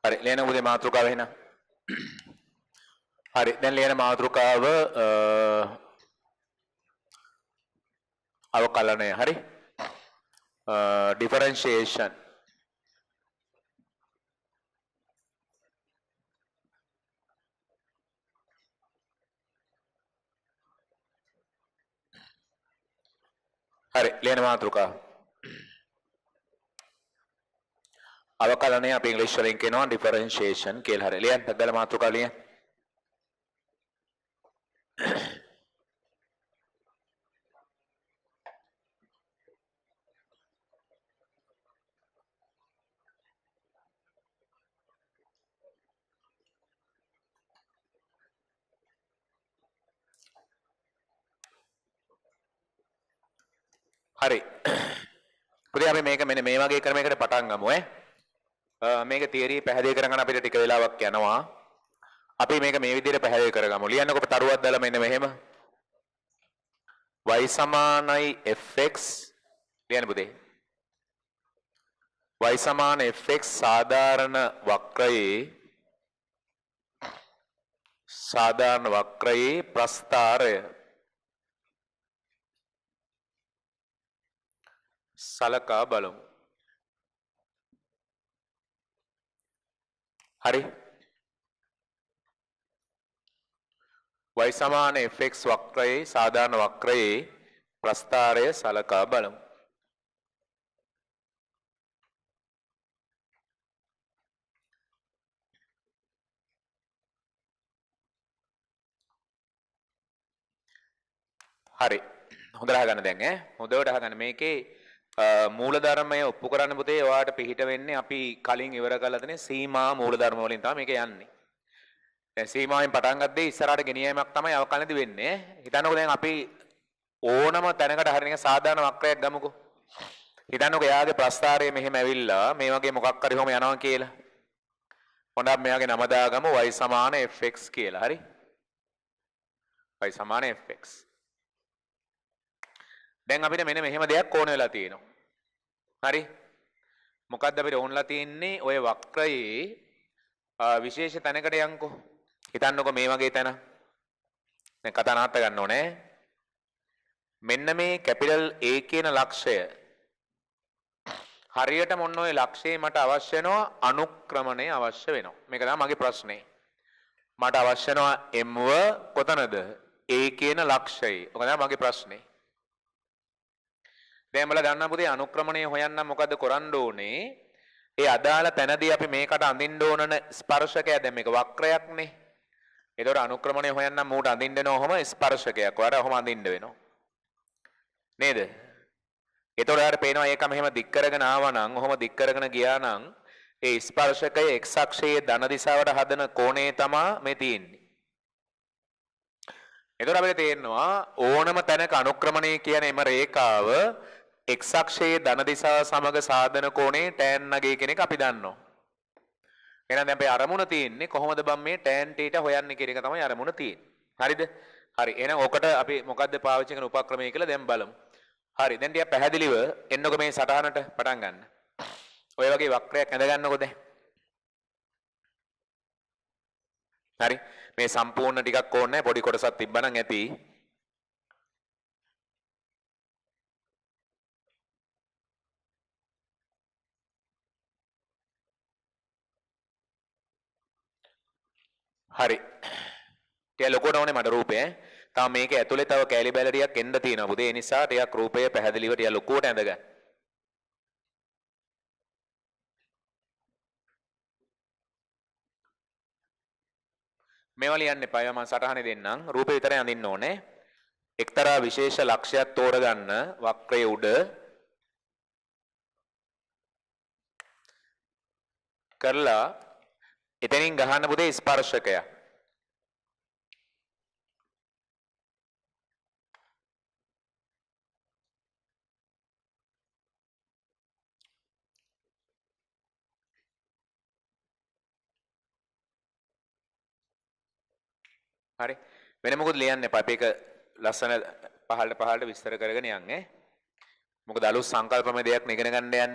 හරි ලියන උදේ මාතෘකාව එහෙනම්. හරි දැන් ලියන මාතෘකාව අවකලනය හරි. differentiation. හරි ලියන මාතෘකාව. අවකලනය අපි ඉංග්‍රීසි වලින් කියනවා differentiation කියලා. හරි ලියන්න හදලා මාතෘකාව ලියන්න. හරි. පුතේ අපි මේක මෙන්න මේ වගේ ක්‍රමයකට පටන් ගමු ඈ. මේක තියරි පැහැදිලි කරගන්න අපිට ටික වෙලාවක් යනවා. අපි මේක මේ විදිහට පැහැදිලි කරගමු. ලියන්නකො තරුවක් දාලා මෙන්න මෙහෙම. y සමානයි fx ලියන්න පුතේ. y සමාන fx සාධාරණ වක්‍රයේ ප්‍රස්ථාරය සලකා බලමු. හරි. y සමාන fx වක්‍රයේ සාධාරණ වක්‍රයේ ප්‍රස්ථාරය සලකා බලමු. හරි. හොඳට අහගන්න දැන් ඈ. හොඳට අහගන්න මේකේ මූලධර්මය ඔප්පු කරන්න පුතේ ඔයාලට පිළිහිට වෙන්නේ අපි කලින් ඉවර කරලා තියෙන සීමා මූලධර්ම වලින් තමයි මේක යන්නේ. දැන් සීමාවෙන් පටන් ගත්තේ ඉස්සරහට ගෙනියීමක් තමයි අවකලනදී වෙන්නේ. හිතන්නකෝ දැන් අපි ඕනම තැනකට හරිය නිකන් සාධාරණ වක්‍රයක් ගමුකෝ. හිතන්නකෝ එයාගේ ප්‍රස්ථාරය මෙහෙම ඇවිල්ලා මේ වගේ මොකක් හරි කොහොම යනවා කියලා. හොඳක් මෙයාගේ නම දාගමු y සමාන fx කියලා. හරි. y සමාන fx. දැන් අපිට මෙන්න මෙහෙම දෙයක් ඕන වෙලා තියෙනවා. හරි. මොකද්ද අපිට ඕනලා තියෙන්නේ ඔය වක්‍රයේ විශේෂ තැනකට යන්කෝ. හිතන්නකෝ මේ වගේ තැන. දැන් කතා නවත්ත ගන්න ඕනේ. මෙන්න මේ කැපිටල් A කියන ලක්ෂය හරියට මොන ඔය ලක්ෂයේ මට අවශ්‍ය වෙනවා අනුක්‍රමණය අවශ්‍ය වෙනවා. මේක තමයි මගේ ප්‍රශ්නේ. මට අවශ්‍ය වෙනවා M ව කොතනද? A කියන ලක්ෂයේ. ඔක තමයි මගේ ප්‍රශ්නේ. දැන් මල ගන්න පුතේ අනුක්‍රමණය හොයන්න මොකද්ද කරන්න ඕනේ? ඒ අදාළ තැනදී අපි මේකට අඳින්න ඕනන ස්පර්ශකය දැන් මේක වක්‍රයක්නේ. ඒතකොට අනුක්‍රමණය හොයන්න මූට අඳින්න වෙනවා ඔහම ස්පර්ශකයක්. ඔයාලා ඔහම අඳින්න වෙනවා. නේද? ඒතකොට ඔයාලට පේනවා ඒක මෙහෙම දික් කරගෙන ආවා නම් ඔහම දික් කරගෙන ගියා නම් ඒ ස්පර්ශකය x අක්ෂයේ ධන දිශාවට හදන කෝණය තමයි මේ තියෙන්නේ. එතකොට අපිට තේරෙනවා ඕනම තැනක අනුක්‍රමණය කියන එම රේඛාව x අක්ෂයේ ධන දිශාව සමග සාධන කෝණේ tan නගය කියන එක අපි දන්නවා. එහෙනම් දැන් අපේ අරමුණ තියෙන්නේ කොහොමද බම් මේ tan θ හොයන්නේ කියන එක තමයි අරමුණ තියෙන්නේ. හරිද? හරි. එහෙනම් ඔකට අපි මොකද්ද පාවිච්චි කරන උපක්‍රමය කියලා දැන් බලමු. හරි. දැන් ටිකක් පැහැදිලිව එන්නකො මේ සටහනට පටන් ගන්න. ඔය වගේ වක්‍රයක් ඇඳ ගන්නකො දැන්. හරි. මේ සම්පූර්ණ ටිකක් ඕනේ නැහැ පොඩි කොටසක් තිබ්බනම් ඇති. හරි. ටික ලොකුවට ඕනේ මට රූපය. තාම මේක ඇතුලේ තව කැලි බැල ටිකක් එන්න තියෙනවා පුතේ. ඒ නිසා ටිකක් රූපය පැහැදිලිව ටික ලොකුවට ඇඳගන්න. මේවා ලියන්න එපා. ඒවා මම සටහනේ දෙන්නම්. රූපේ විතරයි අඳින්න ඕනේ. එක්තරා විශේෂ ලක්ෂයක් තෝරගන්න වක්‍රයේ උඩ කරලා එතනින් ගහන්න පුතේ ස්පර්ශකය. හරි. වෙන මොකුත් ලියන්න එපා. අපි ඒක ලස්සන පහළට විස්තර කරගෙන යන්නේ. මොකද අලුත් සංකල්පමය දෙයක් ඉගෙන ගන්න යන්නේ.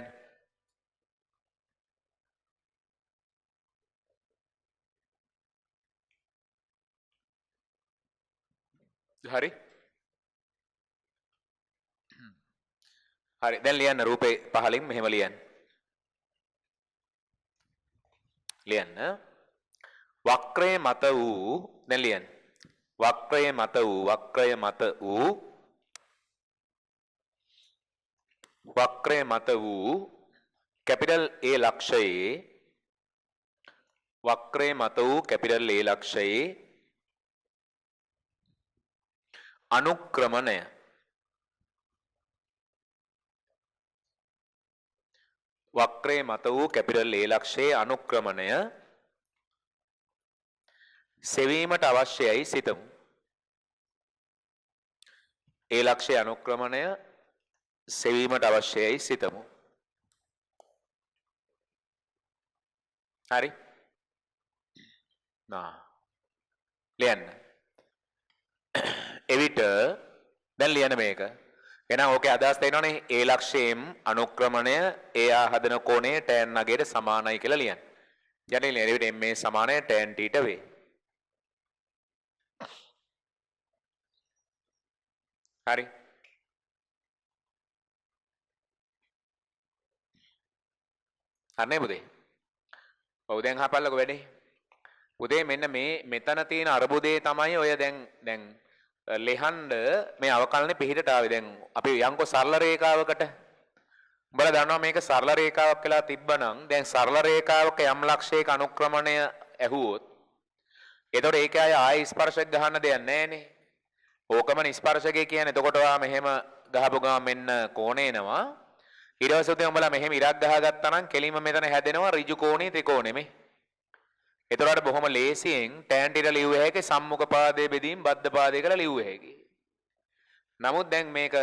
හරි හරි දැන් ලියන්න රූපේ පහලින් මෙහෙම ලියන්න ලියන්න වක්‍රයේ මත වූ දැන් ලියන්න වක්‍රයේ මත වූ වක්‍රයේ මත වූ වක්‍රයේ මත වූ කැපිටල් A ලක්ෂයේ වක්‍රයේ මත වූ කැපිටල් A ලක්ෂයේ අනුක්‍රමණය වක්‍රයේ මත වූ කැපිටල් A ලක්ෂයේ අනුක්‍රමණය සෙවීමට අවශ්‍යයි සිතමු. A ලක්ෂයේ අනුක්‍රමණය සෙවීමට අවශ්‍යයි සිතමු. හරි ලියන්න එවිට දැන් ලියන්න මේක එහෙනම් ඕකේ අදහස් තේරෙනවනේ A ලක්ෂයෙන් අනුක්‍රමණය එයා හදන කෝණය tan නගයට සමානයි කියලා ලියන්න. යන්නේ එවිට MA සමානයි tan θ වේ. හරි හරිනේ පුතේ. ඔව් දැන් හපල්ලකෝ වැඩේ. පුතේ මෙන්න මේ මෙතන තියෙන අරබුදේ තමයි ඔය දැන් ලෙහඬ මේ අවකලනේ පිහිටට ආවේ. දැන් අපි යන්කෝ සරල රේඛාවකට. උඹලා දන්නවා මේක සරල රේඛාවක් කියලා තිබ්බනම් දැන් සරල රේඛාවක යම් ලක්ෂයක අනුක්‍රමණය ඇහුවොත් එතකොට ඒකේ ආය ස්පර්ශයක් ගහන්න දෙයක් නැහැනේ. ඕකම ස්පර්ශකය කියන්නේ. එතකොට ඔයා මෙහෙම ගහපු ගමන් මෙන්න කෝණය එනවා. ඊට පස්සේ උතේ උඹලා මෙහෙම ඉරක් ගහගත්තා නම් කෙලින්ම මෙතන හැදෙනවා ඍජු කෝණී ත්‍රිකෝණෙමේ. එතකොට බොහොම ලේසියෙන් tan θ ලියුව හැකි සම්මුඛ පාදයේ බෙදීම් බද්ධ පාදයේ කියලා ලියුව හැකි. නමුත් දැන් මේක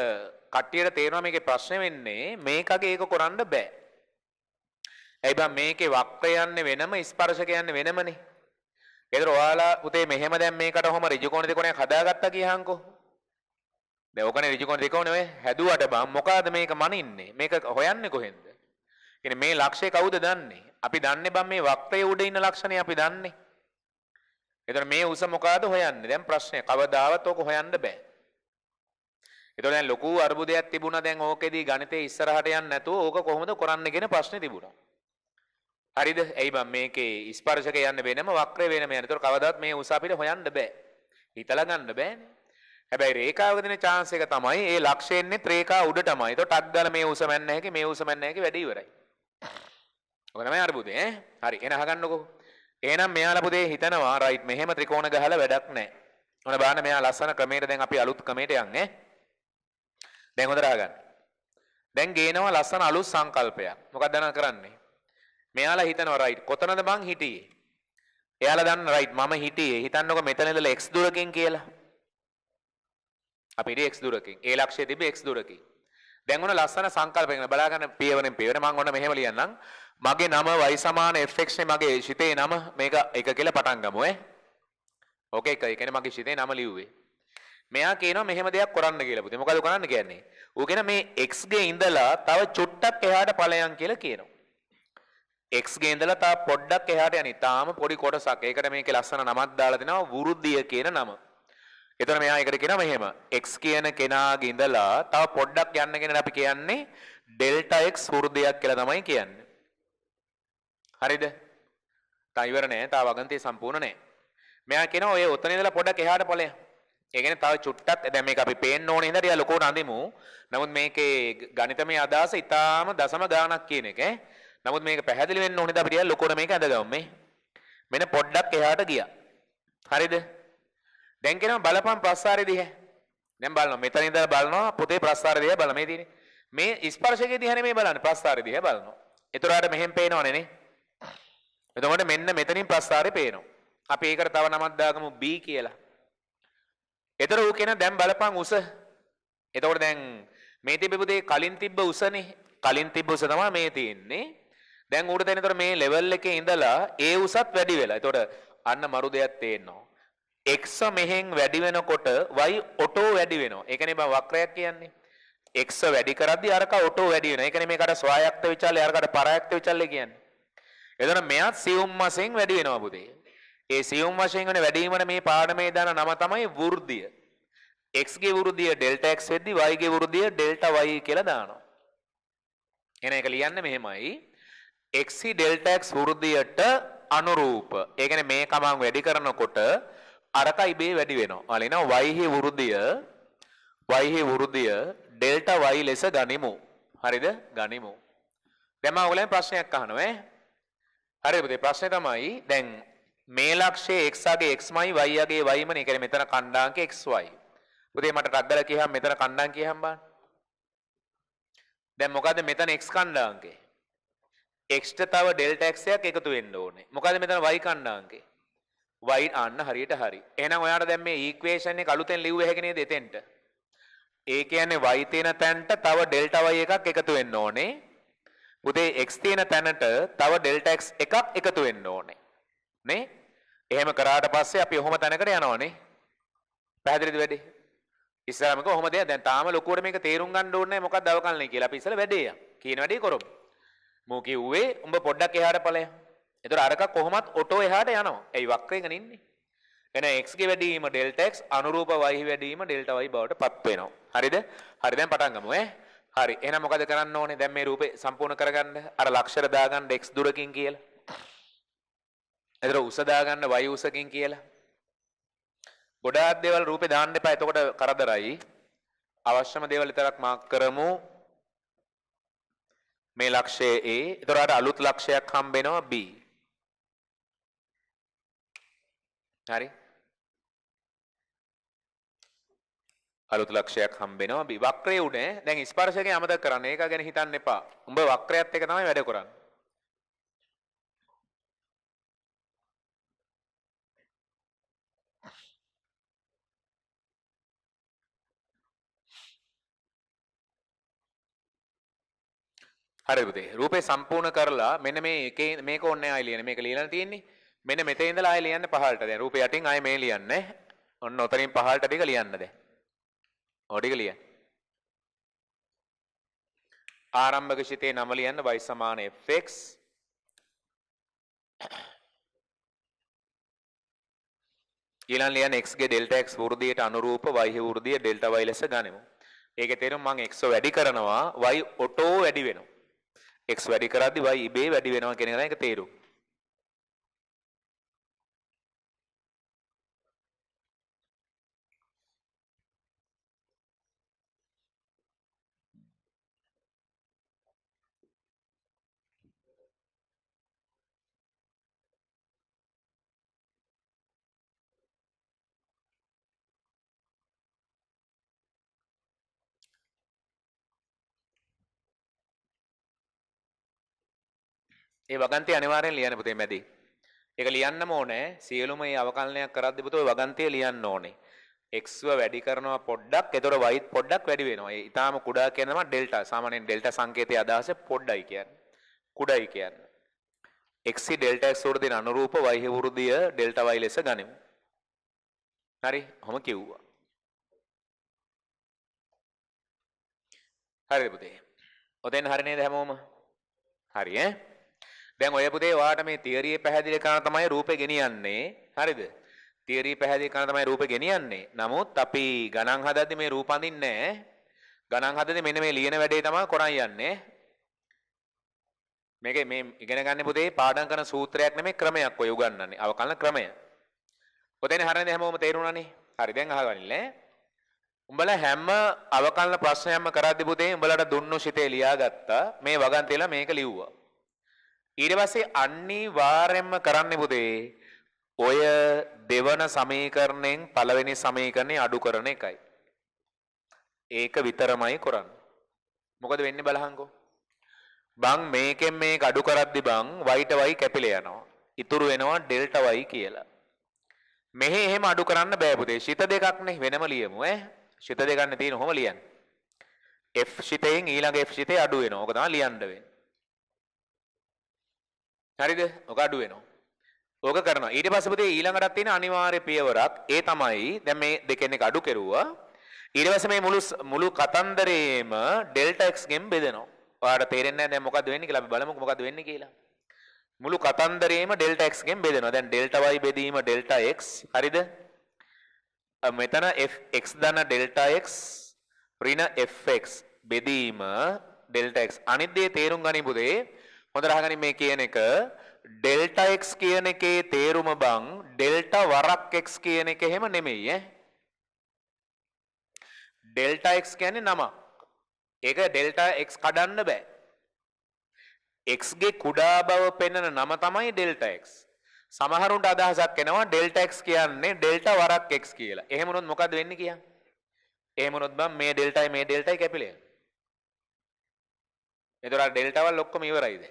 කට්ටියට තේරෙනවා මේකේ ප්‍රශ්නේ වෙන්නේ මේකගේ ඒක කරන්න බෑ. ඇයි බං මේකේ වක්‍රය යන්නේ වෙනම ස්පර්ශක යන්නේ වෙනමනේ. ඒතර ඔයාලා පුතේ මෙහෙම දැන් මේකට ඔහම ඍජු කෝණ ත්‍රිකෝණයක් හදාගත්තා කියහන්කෝ. දැන් ඕකනේ ඍජු කෝණ ත්‍රිකෝණය ඔය හැදුවට බං මොකಾದ මේක මනින්නේ? මේක හොයන්නේ කොහෙන්ද? කියන්නේ මේ ලක්ෂය කවුද දන්නේ? අපි දන්නේ බං මේ වක්‍රයේ උඩ ඉන්න ලක්ෂණේ අපි දන්නේ. ඒතර මේ උස මොකಾದ හොයන්නේ? දැන් ප්‍රශ්නය කවදාවත් ඕක හොයන්න බෑ. ඒතර දැන් ලොකු අරුබුදයක් තිබුණා දැන් ඕකෙදී ගණිතේ ඉස්සරහට යන්නේ නැතුව ඕක කොහොමද කරන්නේ කියන ප්‍රශ්නේ තිබුණා. හරිද? එයි බං මේකේ ස්පර්ශක යන්නේ වෙනම වක්‍රය වෙනම යන්නේ. ඒතර කවදාවත් මේ උස අපිට හොයන්න බෑ. හිතලා ගන්න බෑනේ. හැබැයි රේඛාවක දෙන chance එක තමයි ඒ ලක්ෂය එන්නේ රේඛා උඩටමයි. ඒතකොට ටක් ගාලා මේ උස මැන්න හැකි මේ උස මැන්න හැකි වැඩි ඉවරයි. ඔක තමයි අරුබුදේ ඈ. හරි එන අහගන්නකෝ. එහෙනම් මෙයාලා පුතේ හිතනවා රයිට් මෙහෙම ත්‍රිකෝණ ගහලා වැඩක් නැහැ. ඔන්න බලන්න මෙයා ලස්සන ක්‍රමයට දැන් අපි අලුත් ක්‍රමයට යන්නේ. දැන් හොඳට අහගන්න. දැන් ගේනවා ලස්සන අලුත් සංකල්පයක්. මොකක්ද දැන් කරන්නේ? මෙයාලා හිතනවා රයිට් කොතනද මං හිටියේ? එයාලා දන්න රයිට් මම හිටියේ හිතන්නකො මෙතන ඉඳලා x දුරකින් කියලා. අපි හිටියේ x දුරකින්. ඒ ලක්ෂ්‍යය තිබ්බේ x දුරකින්. දැන් ඔන්න ලස්සන සංකල්පයක් බලා ගන්න පියවරෙන් පියවර මම ඔන්න මෙහෙම ලියන්නම්. මගේ නම y සමාන fx නේ මගේ ශිතේ නම මේක එක කියලා පටන් ගමු ඈ. ඕකේ එක. ඒ කියන්නේ මගේ ශිතේ නම ලිව්වේ. මෙයා කියනවා මෙහෙම දෙයක් කරන්න කියලා පුතේ. මොකද කරන්න කියන්නේ? ඌ කියන මේ x ගේ ඉඳලා තව චුට්ටක් එහාට ඵලයන් කියලා කියනවා. x ගේ ඉඳලා තව පොඩ්ඩක් එහාට යන්නේ. තාම පොඩි කොටසක්. ඒකට මේකේ ලස්සන නමක් දාලා දෙනවා වෘද්ධිය කියන නම. එතන මෙයා ඒකට කියනවා මෙහෙම x කියන කෙනාගේ ඉඳලා තව පොඩ්ඩක් යන්න කියන අපි කියන්නේ ඩෙල්ටා x වෘද්ධියක් කියලා තමයි කියන්නේ. හරිද? තා ඉවර නෑ. තා වගන්තිය සම්පූර්ණ නෑ. මෙයා කියනවා ඔය ඔතන ඉඳලා පොඩ්ඩක් එහාට ඵලයන්. ඒ කියන්නේ තව චුට්ටක් දැන් මේක අපි පේන්න ඕනේ හින්දා ටික ලොකුවට අඳිමු. නමුත් මේකේ ගණිතමය අදහස ඊටාම දශම ගාණක් කියන එක. නමුත් මේක පැහැදිලි වෙන්න ඕනේ ද අපි ටික ලොකුවට මේක ඇදගමු මේ. මෙන්න පොඩ්ඩක් එහාට ගියා. හරිද? දැන් කියනවා බලපන් ප්‍රස්ථාරය දිහා. දැන් බලනවා මෙතන ඉඳලා බලනවා පුතේ ප්‍රස්ථාරය දිහා බලන්න මේ තියෙන්නේ. මේ ස්පර්ශකයේ දිහා නෙමෙයි බලන්නේ ප්‍රස්ථාරය දිහා බලනවා. ඒතරාට මෙහෙම පේනවනේ නේ. එතකොට මෙන්න මෙතනින් ප්‍රස්ථාරය පේනවා. අපි ඒකට තව නමක් දාගමු B කියලා. එතර ඌ කියන දැන් බලපන් උස. එතකොට දැන් මේ තිබ්බ පුතේ කලින් තිබ්බ උසනේ. කලින් තිබ්බ උස තමයි මේ තියෙන්නේ. දැන් ඌට දැන් එතකොට මේ ලෙවල් එකේ ඉඳලා ඒ උසත් වැඩි වෙලා. එතකොට අන්න මරු දෙයක් තේරෙනවා. x මෙහෙන් වැඩි වෙනකොට y ඔටෝ වැඩි වෙනවා. ඒ කියන්නේ බං වක්‍රයක් කියන්නේ. x වැඩි කරද්දී අරක ඔටෝ වැඩි වෙනවා. ඒ කියන්නේ මේකට ස්වායක්ත විචල්ය අරකට පරායක්ත විචල්ය කියන්නේ. එතකොට මෙයාත් සියුම් වශයෙන් වැඩි වෙනවා පුතේ. ඒ සියුම් වශයෙන් වෙන වැඩි වීමන මේ පාඩමේ දාන නම තමයි වෘද්ධිය. x ගේ වෘද්ධිය delta x වෙද්දි y ගේ වෘද්ධිය delta y කියලා දානවා. එහෙනම් ඒක ලියන්නේ මෙහෙමයි. x delta x වෘද්ධියට අනුරූප. ඒ කියන්නේ මේ කමං වැඩි කරනකොට අරක ඉබේ වැඩි වෙනවා. ඔයාලා y හි වෘද්ධිය delta y ලෙස ගනිමු. හරිද? ගනිමු. දැන් මම ඔයගලෙන් ප්‍රශ්නයක් අහනවා ඈ. හරිද පුතේ? ප්‍රශ්නේ තමයි දැන් මේ ලක්ෂයේ x අගේ xමයි y අගේ yමනේ. ඒ කියන්නේ මෙතන කණ්ඩාංක xy. පුතේ මට රද්දලා කියහම මෙතන කණ්ඩාංක කියහම බලන්න. දැන් මොකද මෙතන x කණ්ඩාංකේ? x ට තව delta x එකක් එකතු වෙන්න ඕනේ. මොකද මෙතන y කණ්ඩාංකේ? y අන්න හරියට හරි. එහෙනම් ඔයාලා දැන් මේ ඉක්වේෂන් එක අලුතෙන් ලිව්ව හැකි නේද එතෙන්ට? ඒ කියන්නේ y තියෙන තැනට තව delta y එකක් එකතු වෙන්න ඕනේ. පුතේ x තියෙන තැනට තව delta x එකක් එකතු වෙන්න ඕනේ. නේ? එහෙම කරාට පස්සේ අපි ඔහොම තැනකට යනවානේ. පැහැදිලිද වැඩි? ඉස්සරහම කොහොම දෙයක් දැන් තාම ලොකුවට මේක තේරුම් ගන්න ඕනේ නැහැ මොකක්ද අවකලනය කියලා. අපි ඉස්සෙල්ලා වැඩේ යමු. කියන වැඩේ කරමු. මෝ කිව්වේ උඹ පොඩ්ඩක් එහාට ඵලයන්. ඒතර අරක කොහොමත් ඔටෝ එහාට යනවා. එයි වක්‍රයෙන් ඉන්නේ. එහෙනම් x ගේ වැඩිම delta x අනුරූප y වැඩිම delta y බවට පත් වෙනවා. හරිද? හරි දැන් පටන් ගමු ඈ. හරි. එහෙනම් මොකද කරන්න ඕනේ? දැන් මේ රූපේ සම්පූර්ණ කරගන්න අර ලක්ෂර දාගන්න x දුරකින් කියලා. ඒතර උස දාගන්න y උසකින් කියලා. ගොඩාක් දේවල් රූපේ දාන්න එපා. එතකොට කරදරයි. අවශ්‍යම දේවල් විතරක් මාක් කරමු. මේ ලක්ෂයේ A. එතකොට අලුත් ලක්ෂයක් හම්බ වෙනවා B. හරි. අලුත් ලක්ෂයක් හම්බ වෙනවා B. වක්‍රයේ උනේ දැන් ස්පර්ශකයෙන් අමතක කරන්න. ඒක ගැන හිතන්න එපා. උඹ වක්‍රයත් එක තමයි වැඩ කරන්නේ. හරි පුතේ. රූපේ සම්පූර්ණ කරලා මෙන්න මේ එකේ මේක ඕනේ ආයෙ ලියන්න. මේක ලියලා තියෙන්නේ. මෙන්න මෙතේ ඉඳලා ආයෙ ලියන්න පහළට. දැන් රූපේ යටින් ආයෙ මේ ලියන්නේ. ඔන්න ඔතනින් පහළට ටික ලියන්න දැන්. ඔය ටික ලියන්න. ආරම්භක ශිතේ නම ලියන්න y සමාන fx. ඊළඟ ලියන්න x ගේ delta x වෘද්ධියට අනුරූප y හි වෘද්ධිය delta y ලෙස ගනිමු. ඒකේ තේරුම මම x වැඩි කරනවා y ඔටෝ වැඩි වෙනවා. x වැඩි කරද්දි y ඉබේ වැඩි වෙනවා කියන එක තේරුම්. ඒ වගන්තිය අනිවාර්යෙන් ලියන්න පුතේ මැදි. ඒක ලියන්නම ඕනේ. සියලුම මේ අවකලනයක් කරද්දී පුතේ ඔය වගන්තිය ලියන්න ඕනේ. x වැඩි කරනවා පොඩ්ඩක්. ඒතකොට y පොඩ්ඩක් වැඩි වෙනවා. ඒ ඊටාම කුඩා කියන තමයි ඩෙල්ටා. සාමාන්‍යයෙන් ඩෙල්ටා සංකේතයේ අදහස පොඩ්ඩයි කියන්නේ. කුඩයි කියන්නේ. x ඩෙල්ටා x වෘද්ධියට අනුරූප y වෘද්ධිය ඩෙල්ටා y ලෙස ගනිමු. හරි. ඔහොම කිව්වා. හරිද පුතේ? ඔතෙන් හරි නේද හැමෝම? හරි ඈ. දැන් ඔය පුතේ ඔයාලට මේ තියරිය පැහැදිලි කරන තමයි රූපේ ගෙනියන්නේ. හරිද? තියරිය පැහැදිලි කරන තමයි රූපේ ගෙනියන්නේ. නමුත් අපි ගණන් හදද්දි මේ රූප අඳින්නේ නැහැ. ගණන් හදද්දි මෙන්න මේ ලියන වැඩේ තමයි කරන් යන්නේ. මේකේ මේ ඉගෙන ගන්න පුතේ පාඩම් කරන සූත්‍රයක් නෙමෙයි ක්‍රමයක් ඔය උගන්වන්නේ. අවකලන ක්‍රමය. ඔතෙන් හරියද හැමෝම තේරුණානේ? හරි දැන් අහගනින්න. උඹලා හැම අවකලන ප්‍රශ්නයක්ම කරද්දි පුතේ උඹලට දුන්නු සිතේ ලියාගත්තා. මේ වගන්තියලා මේක ලිව්වා. ඊට පස්සේ අනිවාර්යයෙන්ම කරන්න පුතේ ඔය දෙවන සමීකරණයෙන් පළවෙනි සමීකරණය අඩු කරන එකයි. ඒක විතරමයි කරන්නේ. මොකද වෙන්නේ බලහංකෝ. බං මේකෙන් මේක අඩු කරද්දි බං y y කැපිලා යනවා. ඉතුරු වෙනවා ඩෙල්ටා y කියලා. මෙහි එහෙම අඩු කරන්න බෑ පුතේ. ශිත දෙකක් නේ වෙනම ලියමු ඈ. ශිත දෙකක් නේ තියෙන ඔහොම ලියන්න. f ශිතයෙන් ඊළඟ f ශිතේ අඩු වෙනවා. ඕක තමයි ලියන්න වෙන්නේ. හරිද? ඔක අඩු වෙනවා. ඕක කරනවා. ඊට පස්සේ පුතේ ඊළඟටත් තියෙන අනිවාර්ය පියවරක්. ඒ තමයි දැන් මේ දෙකෙන් එක අඩු කෙරුවා. ඊට පස්සේ මේ මුළු කතන්දරේම ඩෙල්ටා x ගෙන් බෙදෙනවා. ඔයාලට තේරෙන්නේ නැහැ දැන් මොකද්ද වෙන්නේ කියලා අපි බලමුකෝ මොකද්ද වෙන්නේ කියලා. මුළු කතන්දරේම ඩෙල්ටා x ගෙන් බෙදෙනවා. දැන් ඩෙල්ටා y බෙදීම ඩෙල්ටා x. හරිද? මෙතන x ධන delta x ඍණ fx බෙදීම delta x අනිත් දේ තේරුම් ගනිමු පුතේ. හොඳට අහගනින් මේ කියන එක delta x කියන එකේ තේරුම බං delta වරක් x කියන එක එහෙම නෙමෙයි ඈ. delta x කියන්නේ නමක්. ඒක delta x කඩන්න බෑ. x ගේ කුඩා බව පෙන්වන නම තමයි delta x. සමහරුන්ට අදහසක් එනවා delta x කියන්නේ delta වරක් x කියලා. එහෙම වුණොත් මොකද වෙන්නේ කියන්නේ? එහෙම වුණොත් බං මේ delta මේ delta කැපිලා යනවා. එතකොට delta වල ඔක්කොම ඉවරයිද?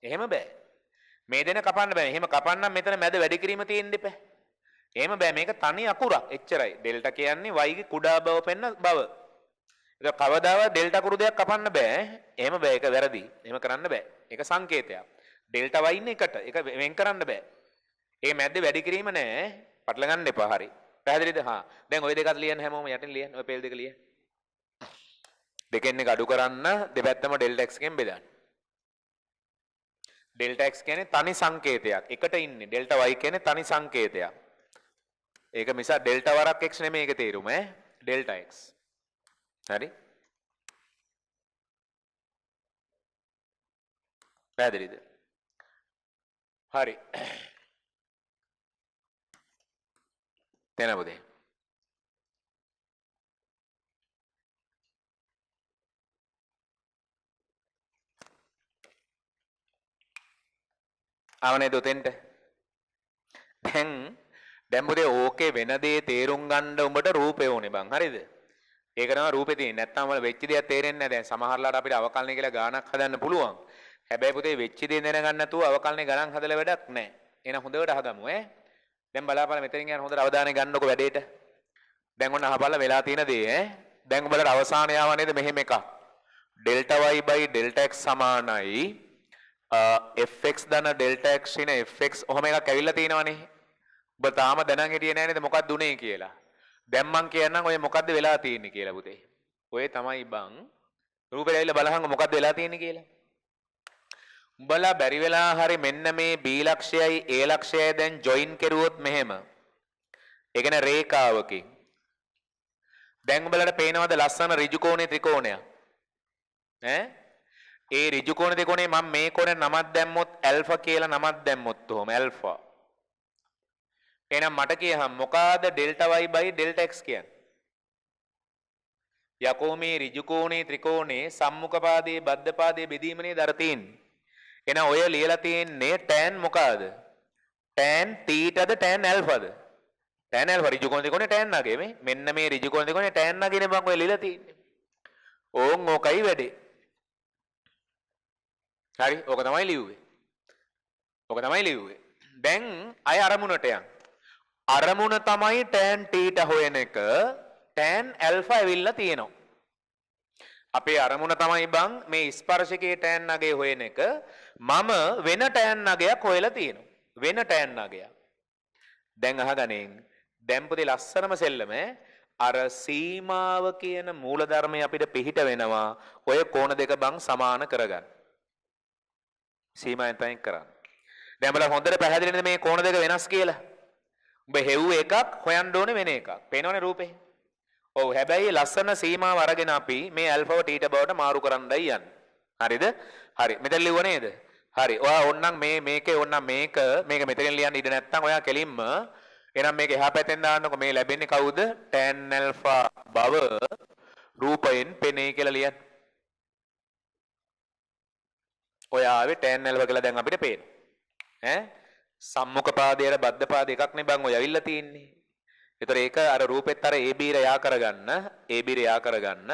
එහෙම බෑ. මේ දෙන කපන්න බෑ. එහෙම කපන්නම් මෙතන මැද වැඩි කිරීම තියෙන්න එපා. එහෙම බෑ. මේක තනි අකුරක්. එච්චරයි. delta කියන්නේ y ගේ කුඩා බව පෙන්න බව. ඒක කවදාවත් delta කුරු දෙයක් කපන්න බෑ. එහෙම බෑ. ඒක වැරදි. එහෙම කරන්න බෑ. ඒක සංකේතයක්. delta y ඉන්නේ එකට. ඒක වෙන් කරන්න බෑ. ඒ මැද්දේ වැඩි කිරීම නෑ. පටල ගන්න එපා. හරි. පැහැදිලිද? හා. දැන් ওই දෙකත් ලියන්න හැමෝම යටින් ලියන්න. ওই පෙළ දෙක ලියන්න. දෙකෙන් එක අඩු කරන්න දෙපැත්තම delta x එකෙන් බෙදන්න. delta x කියන්නේ තනි සංකේතයක්. එකට ඉන්නේ. delta y කියන්නේ තනි සංකේතයක්. ඒක මිස delta වරක් x නෙමෙයි ඒකේ තේරුම ඈ. delta x. හරි? පැහැදිලිද? හරි. තේනවද? ආවනේ දොතෙන්ට. දැන් මොකද ඕකේ වෙන දේ තේරුම් ගන්න උඹට රූපේ ඕනේ බං. හරිද? ඒක තමයි රූපේ තියෙන්නේ. නැත්තම් වල වෙච්ච දේක් තේරෙන්නේ නැහැ. දැන් සමහරලාට අපිට අවකලනය කියලා ගානක් හදන්න පුළුවන්. හැබැයි පුතේ වෙච්ච දේ දැනගන්න නැතුව අවකලනේ ගණන් හදලා වැඩක් නැහැ. එහෙනම් හොඳට අහගමු ඈ. දැන් බලාපල්ලා මෙතනින් යන හොඳට අවධානය ගන්නකො වැඩේට. දැන් ඔන්න අහපල්ලා වෙලා තියෙන දේ ඈ. දැන් උඹලට අවසානය ආව නේද මෙහෙම එකක්. delta y by delta x සමානයි fx ධන delta x ඍණ fx ඔහොම එකක් ඇවිල්ලා තියෙනවනේ. ඔබ තාම දැනන් හිටියේ නැහැ නේද මොකක්ද උනේ කියලා. දැන් මං කියන්නම් ඔය මොකද්ද වෙලා තියෙන්නේ කියලා පුතේ. ඔය තමයි බං රූපේ ඇවිල්ලා බලහන් මොකද්ද වෙලා තියෙන්නේ කියලා. උඹලා බැරි වෙලා හරි මෙන්න මේ b ලක්ෂයයි a ලක්ෂයයි දැන් ජොයින් කරුවොත් මෙහෙම. ඒ කියන්නේ රේඛාවකින්. දැන් උඹලට පේනවද ලස්සන ඍජු කෝණේ ත්‍රිකෝණයක්? ඈ? ඒ ඍජු කෝණ ත්‍රිකෝණේ මම මේ කෝණේ නමක් දැම්මොත් ඇල්ෆා කියලා නමක් දැම්මොත් උහම ඇල්ෆා. එහෙනම් මට කියහම් මොකಾದ delta y by delta x කියන්නේ? යකෝ මේ ඍජු කෝණේ ත්‍රිකෝණේ සම්මුඛ පාදයේ බද්ධ පාදයේ බෙදීමනේ දර තියෙන්නේ. එහෙනම් ඔය ලියලා තියෙන්නේ tan මොකಾದ? tan θද tan alphaද? tan alpha ඍජු කෝණ ත්‍රිකෝණේ tan නගේ මේ. මෙන්න මේ ඍජු කෝණ ත්‍රිකෝණේ tan නගේනේ බං ඔය ලියලා තියෙන්නේ. ඕන් ඕකයි වැඩේ. හරි ඕක තමයි ලිව්වේ. ඕක තමයි ලිව්වේ. දැන් අය අරමුණට යන්. අරමුණ තමයි tan θ හොයන එක. tan alpha ඇවිල්ලා තියෙනවා. අපේ අරමුණ තමයි බං මේ ස්පර්ශකයේ tan නගය හොයන එක. මම වෙන tan නගයක් හොයලා තියෙනවා. වෙන tan නගයක්. දැන් අහගනින්. දැන් පොතේ ලස්සනම සෙල්ලම අර සීමාව කියන මූලධර්මය අපිට පිහිට වෙනවා. ඔය කෝණ දෙක බං සමාන කරගන්න. සීමාවෙන් තයින් කරන්න. දැන් බලන්න හොඳට පැහැදිලි නේද මේ කෝණ දෙක වෙනස් කියලා? ඔබ හෙව් එකක් හොයන්න ඕනේ වෙන එකක්. පේනවනේ රූපේ? ඔව් හැබැයි ලස්සන සීමාව අරගෙන අපි මේ ඇල්ෆාව තීටා බවට මාරු කරන්නයි යන්නේ. හරිද? හරි. මෙතන ලියුව නේද? හරි. ඔයා ඕන්නම් මේකේ ඕන්නම් මේක මෙතනින් ලියන්න ඉඩ නැත්නම් ඔයා කෙලින්ම එහෙනම් මේක එහා පැත්තෙන් දාන්නකො මේ ලැබෙන්නේ කවුද? tan alpha බව රූපයෙන් පෙනේ කියලා ලියන්න. ඔය ආවේ tan alpha කියලා දැන් අපිට පේනවා. ඈ සම්මුඛ පාදයේ බද්ධ පාද එකක් නේ බං ඔය ඇවිල්ලා තියෙන්නේ. ඒතර ඒක අර රූපෙත් අර AB ර යා කරගන්න AB ර යා කරගන්න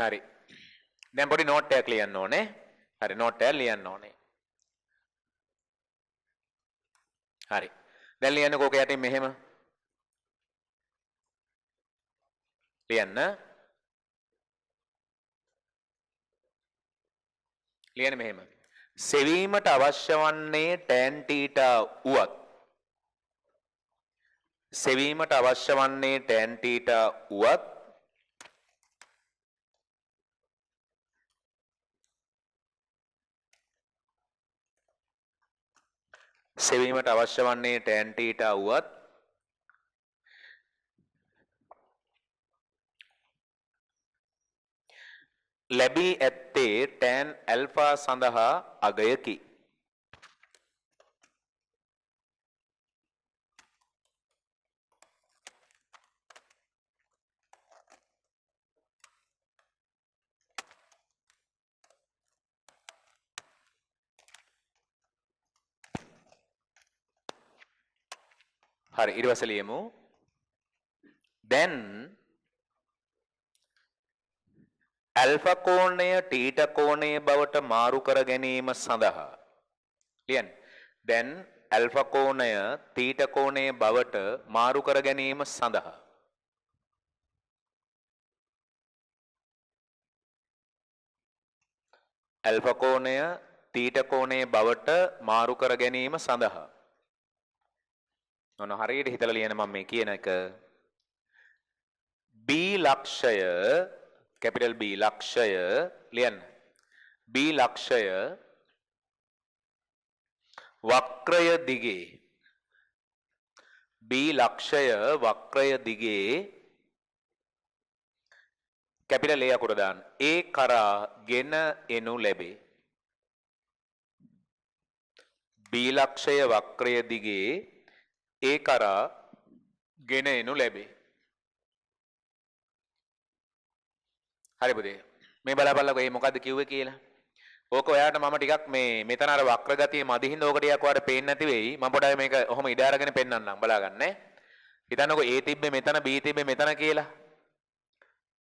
හරි දැන් පොඩි නෝට් එකක් ලියන්න ඕනේ හරි නෝට් එකක් ලියන්න ඕනේ හරි දැන් ලියන්නකෝ ඔක යටින් මෙහෙම ලියන්න ලියන්න මෙහෙම සෙවීමට අවශ්‍ය වන්නේ tan θ උවත් සෙවීමට අවශ්‍ය වන්නේ tan θ උවත් සෙවීමට අවශ්‍ය වන්නේ tan θ වුවත් ලැබී ඇත්තේ tan alpha සඳහා අගයකි. හරි ඊට පස්සේ ලියමු. දැන් ඇල්ෆා කෝණය තීටා කෝණය බවට මාරු කර ගැනීම සඳහා ලියන්න. දැන් ඇල්ෆා කෝණය තීටා කෝණය බවට මාරු කර ගැනීම සඳහා ඇල්ෆා කෝණය තීටා කෝණය බවට මාරු කර ගැනීම සඳහා ඔන්න හරියට හිතලා ලියන්න මම මේ කියන එක B ලක්ෂය capital B ලක්ෂය ලියන්න B ලක්ෂය වක්‍රය දිගේ B ලක්ෂය වක්‍රය දිගේ capital A අකුර දාන්න A කරා ගෙන එනු ලැබේ B ලක්ෂය වක්‍රය දිගේ A කරා ගෙන එනු ලැබේ හරි පුතේ මේ බලපල්ලකෝ මේ මොකද්ද කිව්වේ කියලා. ඕක ඔයාලට මම ටිකක් මේ මෙතන අර වක්‍ර ගතිය මදිහින්ද ඕක ටිකක් ඔයාලට පේන්නේ නැති වෙයි. මම පොඩ්ඩක් මේක ඔහොම ඉඩ අරගෙන පෙන්නන්නම් බලාගන්න ඈ. හිතන්නකෝ A තිබ්බේ මෙතන B තිබ්බේ මෙතන කියලා.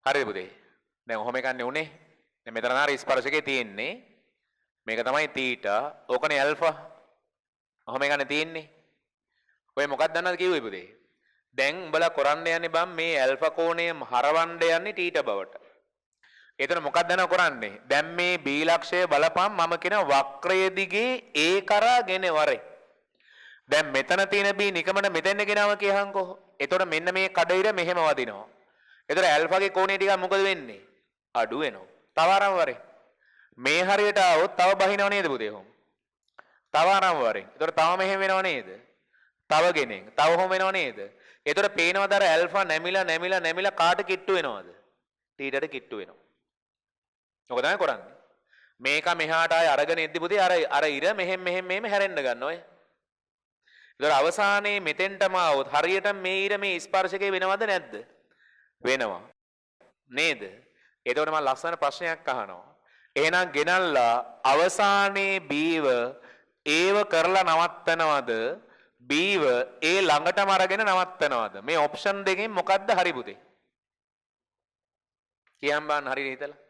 හරිද පුතේ? දැන් ඔහොම එකන්නේ උනේ. දැන් මෙතන නාර ස්පර්ශකේ තියෙන්නේ. මේක තමයි තීටා. ඕකනේ ඇල්ෆා. ඔහොම එකන්නේ තියෙන්නේ. ඔය මොකක්ද දන්නවද කිව්වේ පුතේ? දැන් උඹලා කරන්න යන්නේ බම් මේ ඇල්ෆා කෝණය හරවන්න යන්නේ තීටා බවට. එතන මොකක්ද දැන් කරන්නේ? දැන් මේ B ලක්ෂය බලපම් මම කියන වක්‍රය දිගේ A කරා ගෙන වරේ. දැන් මෙතන තියෙන B නිකමන මෙතෙන් ගෙනව කියහන්කෝ. එතකොට මෙන්න මේ කඩිර මෙහෙම වදිනවා. එතකොට ඇල්ෆාගේ කෝණය ටිකක් මොකද වෙන්නේ? අඩු වෙනවා. තව ආරම් වරේ. මේ හරියට આવොත් තව බහිනව නේද පුතේ හොම්? තව ආරම් වරේ. එතකොට තව මෙහෙම වෙනව නේද? තව ගෙනෙන්. තව හොම් වෙනව නේද? එතකොට පේනවද අර ඇල්ෆා නැමිලා කාට කිට්ටු වෙනවද? තීටට කිට්ටු වෙනවා. ඔක තමයි කරන්නේ. මේක මෙහාට ආය අරගෙන එද්දි පුතේ අර ඉර මෙහෙම හැරෙන්න ගන්න ඔය. ඒතර අවසානයේ මෙතෙන්ටම આવොත් හරියට මේ ඉර මේ ස්පර්ශකේ වෙනවද නැද්ද? වෙනවා. නේද? එතකොට මම ලස්සන ප්‍රශ්නයක් අහනවා. එහෙනම් ගෙනල්ලා අවසානයේ බීව ඒව කරලා නවත්තනවද? බීව ඒ ළඟටම අරගෙන නවත්තනවද? මේ ඔප්ෂන් දෙකෙන් මොකද්ද හරි පුතේ? කියන්න බෑන හරියට හිතලා.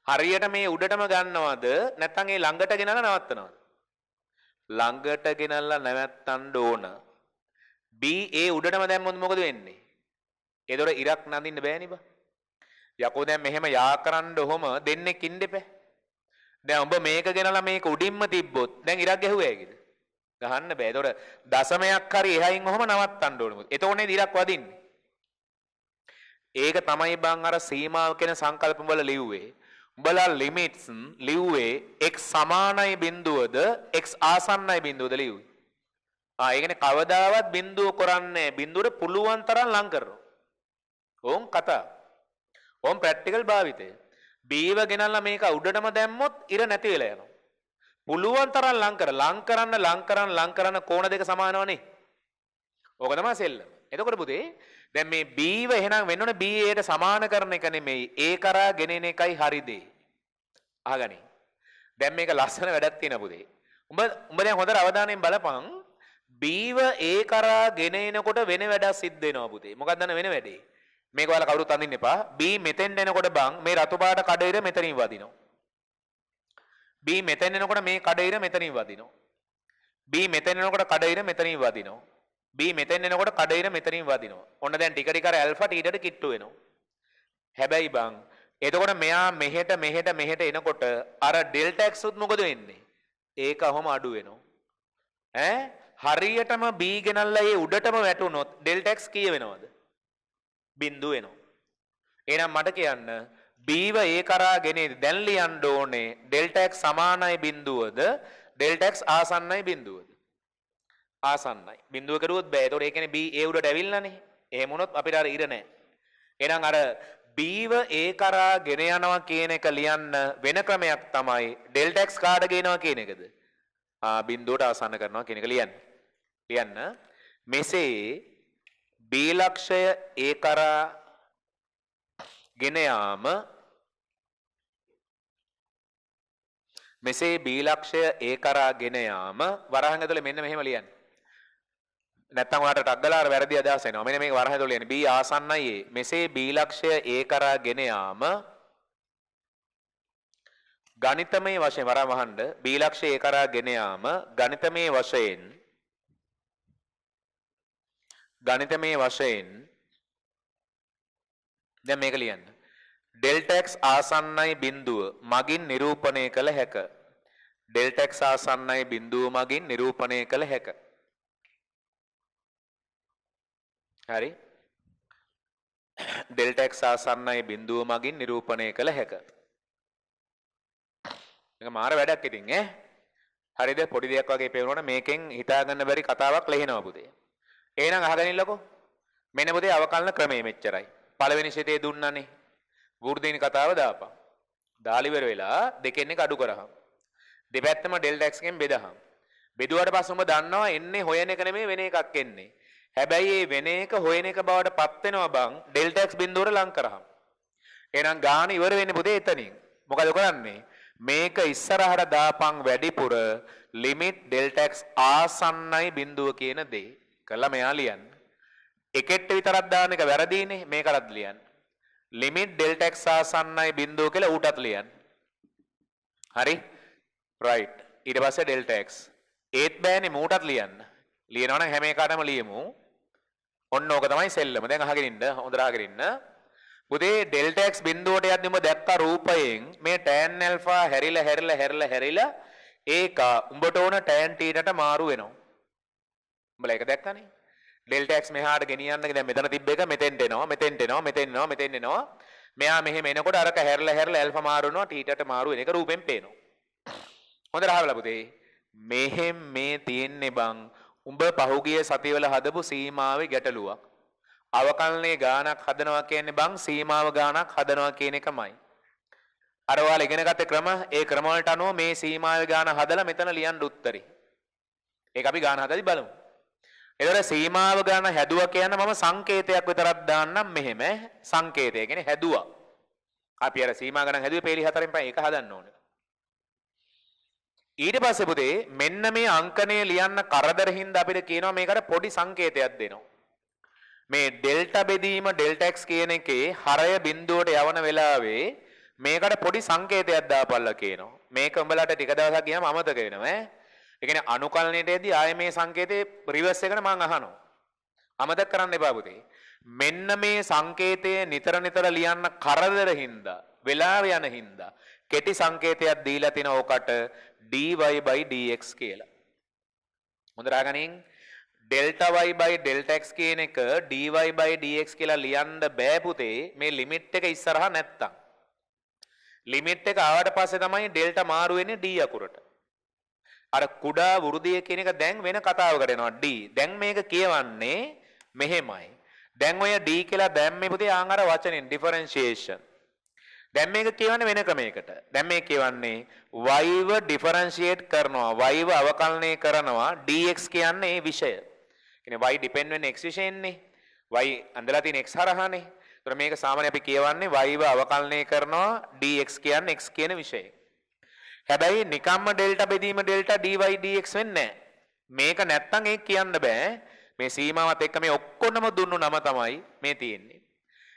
හරියට මේ උඩටම ගන්නවද නැත්නම් ඒ ළඟට ගෙනල්ලා නවත්තනවද? ළඟට ගෙනල්ලා නවත්තන්න ඕන. B ඒ උඩටම දැම්මොත් මොකද වෙන්නේ? ඒතොර ඉරක් නඳින්න බෑනේ බා. යකෝ දැන් මෙහෙම යා කරන්න ඔහොම දෙන්නෙක් ඉන්න එපා. දැන් ඔබ මේක ගෙනලා මේක උඩින්ම තිබ්බොත් දැන් ඉරක් ගැහුවේ ඇයිද? ගහන්න බෑ. ඒතොර දශමයක් හරි එහයින් ඔහොම නවත්තන්න ඕනේ. එතකොටනේ ඉරක් වදින්නේ. ඒක තමයි බං අර සීමාව කියන සංකල්ප වල ලිව්වේ. උඹලා ලිමිට්ස් ලිව්වේ x සමානයි බිඳුවද x ආසන්නයි බිඳුවද ලිව්වේ. ඒ කියන්නේ කවදාවත් බිඳුව කරන්නේ බිඳුවට පුළුවන් තරම් ලං කරනවා. ඕම් කතා. ඕම් ප්‍රැක්ටිකල් භාවිතය. බීව ගෙනල්ලා මේක උඩටම දැම්මොත් ඉර නැති වෙලා යනවා. පුළුවන් තරම් ලං කරන්න කෝණ දෙක සමානවනේ. ඕක තමයි සෙල්ලම. එතකොට පුතේ දැන් මේ බීව එහෙනම් වෙන්න ඕනේ බී ඒට සමාන කරන එක නෙමෙයි ඒ කරා ගෙනෙන එකයි හරි දේ. අහගනි. දැන් මේක ලස්සන වැඩක් තියෙනවා පුතේ. උඹ දැන් හොඳට අවධානයෙන් බලපන්. බීව ඒ කරා ගෙන එනකොට වෙන වැඩක් සිද්ධ වෙනවා පුතේ. මොකක්ද දන්න වෙන වැඩේ? මේක ඔයාලා කවුරුත් අඳින්න එපා. බී මෙතෙන්ට එනකොට බං මේ රතු පාට කඩේර මෙතනින් වදිනවා. බී මෙතෙන් එනකොට මේ කඩේර මෙතනින් වදිනවා. බී මෙතෙන් එනකොට කඩේර මෙතනින් වදිනවා. B මෙතෙන් එනකොට කඩේර මෙතනින් වදිනවා. ඔන්න දැන් ටික ටික අර ඇල්ෆා ටීටට කිට්ටු වෙනවා. හැබැයි බං එතකොට මෙයා මෙහෙට එනකොට අර ඩෙල්ටා x උත් මොකද වෙන්නේ? ඒක අහම අඩු වෙනවා. හරියටම B ගෙනල්ලා ඒ උඩටම වැටුනොත් ඩෙල්ටා x කීය වෙනවද? බිඳුව වෙනවා. එහෙනම් මට කියන්න B ව ඒ කරා ගෙනේද දැන් ලියන්න ඕනේ ඩෙල්ටා x සමානයි බිඳුවද ඩෙල්ටා x ආසන්නයි බිඳුවද? ආසන්නයි. බිඳුව කරුවොත් බෑ. ඒතකොට ඒ කියන්නේ B A උඩට ඇවිල්ලානේ. එහෙම වුණොත් අපිට අර ඉර නැහැ. එහෙනම් අර B ව A කරා ගෙන යනවා කියන එක ලියන්න වෙන ක්‍රමයක් තමයි ඩෙල්ටා x කාට ගේනවා කියන එකද? බිඳුවට ආසන්න කරනවා කියන එක ලියන්න. ලියන්න. මෙසේ B ලක්ෂය A කරා ගෙන යාම මෙසේ B ලක්ෂය A කරා ගෙන යාම වරහන් ඇතුලේ මෙන්න මෙහෙම ලියන්න. නැත්තම් ඔයාලට ටක් ගාලා අර වැරදි අදහස් එනවා. මෙන්න මේක වරහන් ඇතුලේ ලියන්න. B ආසන්නයි A. මෙසේ B ලක්ෂය A කරා ගෙන යාම ගණිතමය වශයෙන් වරහන් වහන්න B ලක්ෂය A කරා ගෙන යාම ගණිතමය වශයෙන් දැන් මේක ලියන්න. ඩෙල්ටා x ආසන්නයි බිඳුව මගින් නිරූපණය කළ හැක. ඩෙල්ටා x ආසන්නයි බිඳුව මගින් නිරූපණය කළ හැක. හරි. ඩෙල්ටා x ආසන්නයි බිඳුව මගින් නිරූපණය කළ හැක. මේක මාර වැඩක් ඉතින් ඈ. හරිද? පොඩි දෙයක් වගේ පේනවනේ මේකෙන් හිතා ගන්න බැරි කතාවක් ලියනවා පුතේ. එහෙනම් අහගෙන ඉන්නකෝ. මෙන්න පුතේ අවකලන ක්‍රමය මෙච්චරයි. පළවෙනි ශිතේ දුන්නානේ. වෘද්ධින කතාව දාපන්. දාලි ඉවර වෙලා දෙකෙන් එක අඩු කරහම්. දෙපැත්තම ඩෙල්ටා x ගෙන් බෙදහම්. බෙදුවාට පස්සේ උඹ දන්නවා එන්නේ හොයන එක නෙමෙයි වෙන එකක් එන්නේ. හැබැයි මේ වෙන එක හොයන එක බවට පත් වෙනවා බං ඩෙල්ටා x බිඳුවට ලං කරහම්. එහෙනම් ගාන ඉවර වෙන්නේ පුතේ එතනින්. මොකද කරන්නේ? මේක ඉස්සරහට දාපන් වැඩිපුර ලිමිට් ඩෙල්ටා x ආසන්නයි බිඳුව කියන දේ. කළා මෙයා ලියන්න. එකෙට විතරක් දාන එක වැරදීනේ මේකටත් ලියන්න. ලිමිට් ඩෙල්ටා x ආසන්නයි බිඳුව කියලා ඌටත් ලියන්න. හරි? රයිට්. ඊට පස්සේ ඩෙල්ටා x. ඒත් බෑනේ මූටත් ලියන්න. ලියනවා නම් හැම එකටම ලියමු. ඔන්න ඕක තමයි සෙල්ලම. දැන් අහගෙන ඉන්න. හොඳට අහගෙන ඉන්න. පුතේ ඩෙල්ටා x බිඳුවට යද්දි උඹ දැක්ක රූපයෙන් මේ tan alpha හැරිලා ඒක උඹට ඕන tan theta මාරු වෙනවා. උඹලා ඒක දැක්කනේ. ඩෙල්ටා x මෙහාට ගෙනියන්න දැන් මෙතන තිබ්බ එක මෙතෙන්ට එනවා. මෙයා මෙහෙම එනකොට අරක හැරිලා ඇල්ෆා මාරු වෙනවා තීටාට මාරු වෙන එක රූපෙන් පේනවා. හොඳට අහලා පුතේ. මෙහෙම මේ තියෙන්නේ බං උඹ පහුගිය සතිවල හදපු සීමාවේ ගැටලුවක්. අවකලනයේ ගානක් හදනවා කියන්නේ බං සීමාව ගානක් හදනවා කියන එකමයි. අර ඔයාලා ඉගෙන ගත්ත ක්‍රම ඒ ක්‍රම වලට අනුව මේ සීමාවේ ගාන හදලා මෙතන ලියන්න උත්තරේ. ඒක අපි ගාන හදලා බලමු. එතකොට සීමාව ගාන හැදුවා කියන්නේ මම සංකේතයක් විතරක් දාන්නම් මෙහෙම සංකේතය කියන්නේ හැදුවා. අපි අර සීමා ගණන් හැදුවේ පේලි 4න් පහ ඒක හදන්න ඕනේ. ඊට පස්සේ පුතේ මෙන්න මේ අංකණය ලියන්න කරදර හින්දා අපිට කියනවා මේකට පොඩි සංකේතයක් දෙනවා. මේ ඩෙල්ටා බෙදීම ඩෙල්ටා x කියන එකේ හරය බිඳුවට යවන වෙලාවේ මේකට පොඩි සංකේතයක් දාපල්ලා කියනවා. මේක උඹලට ටික දවසක් ගියාම අමතක වෙනවා ඈ. ඒ කියන්නේ අනුකලනයේදී ආයේ මේ සංකේතේ රිවර්ස් එකට මම අහනවා. අමතක කරන්න එපා පුතේ. මෙන්න මේ සංකේතය නිතර ලියන්න කරදර හින්දා වෙලාව යන හින්දා කෙටි සංකේතයක් දීලා තින ඕකට dy by dx කියලා. හොඳට අහගනින්. delta y by delta x කියන එක dy by dx කියලා ලියන්න බෑ පුතේ මේ ලිමිට් එක ඉස්සරහා නැත්තම්. ලිමිට් එක ආවට පස්සේ තමයි delta මාරු වෙන්නේ d අකුරට. අර කුඩා වෘද්ධිය කියන එක දැන් වෙන කතාවකට එනවා d. දැන් මේක කියවන්නේ මෙහෙමයි. දැන් ඔය d කියලා දැම්මේ පුතේ ආන් අර වචනෙන් differentiation. දැන් මේක කියවන්නේ වෙන ක්‍රමයකට. දැන් මේක කියවන්නේ y ව differentiate කරනවා y ව අවකලනය කරනවා dx කියන්නේ ඒ විෂය. කියන්නේ y depend වෙන්නේ x විෂයෙන්නේ. y අඳලා තියෙන x හරහානේ. ඒතර මේක සාමාන්‍ය අපි කියවන්නේ y ව අවකලනය කරනවා dx කියන්නේ x කියන විෂය. හැබැයි නිකම්ම ඩෙල්ටා බෙදීම ඩෙල්ටා dy dx වෙන්නේ නැහැ. මේක නැත්තම් ඒක කියන්න බෑ. මේ සීමාවත් එක්ක මේ ඔක්කොනම දුන්නු නම තමයි මේ තියෙන්නේ.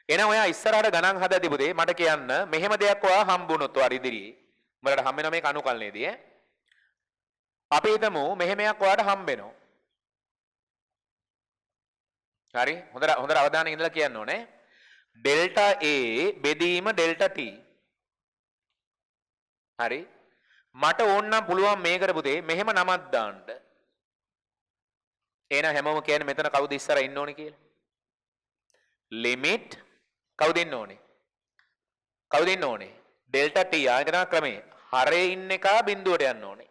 එහෙනම් ඔයා ඉස්සරහට ගණන් හදද්දී පුතේ මට කියන්න මෙහෙම දෙයක් ඔයා හම්බුනොත් ඔයාලා ඉදිරියේ. උඹලට හම්බ වෙනවා මේක අනුකලනයේදී ඈ. අපි හිතමු මෙහෙමයක් ඔයාලට හම්බ වෙනවා. හරි? හොඳට අවධානයෙන් ඉඳලා කියන්න ඕනේ. ඩෙල්ටා a බෙදීම ඩෙල්ටා t. හරි? මට ඕන නම් පුළුවන් මේකට පුතේ මෙහෙම නමක් දාන්න. එහෙනම් හැමෝම කියන්නේ මෙතන කවුද ඉස්සර ඉන්න ඕනේ කියලා? ලිමිට් කවුද ඉන්න ඕනේ? කවුද ඉන්න ඕනේ? ඩෙල්ටා t ආයතන ක්‍රමයේ හරේ ඉන්න එක බිඳුවට යන්න ඕනේ.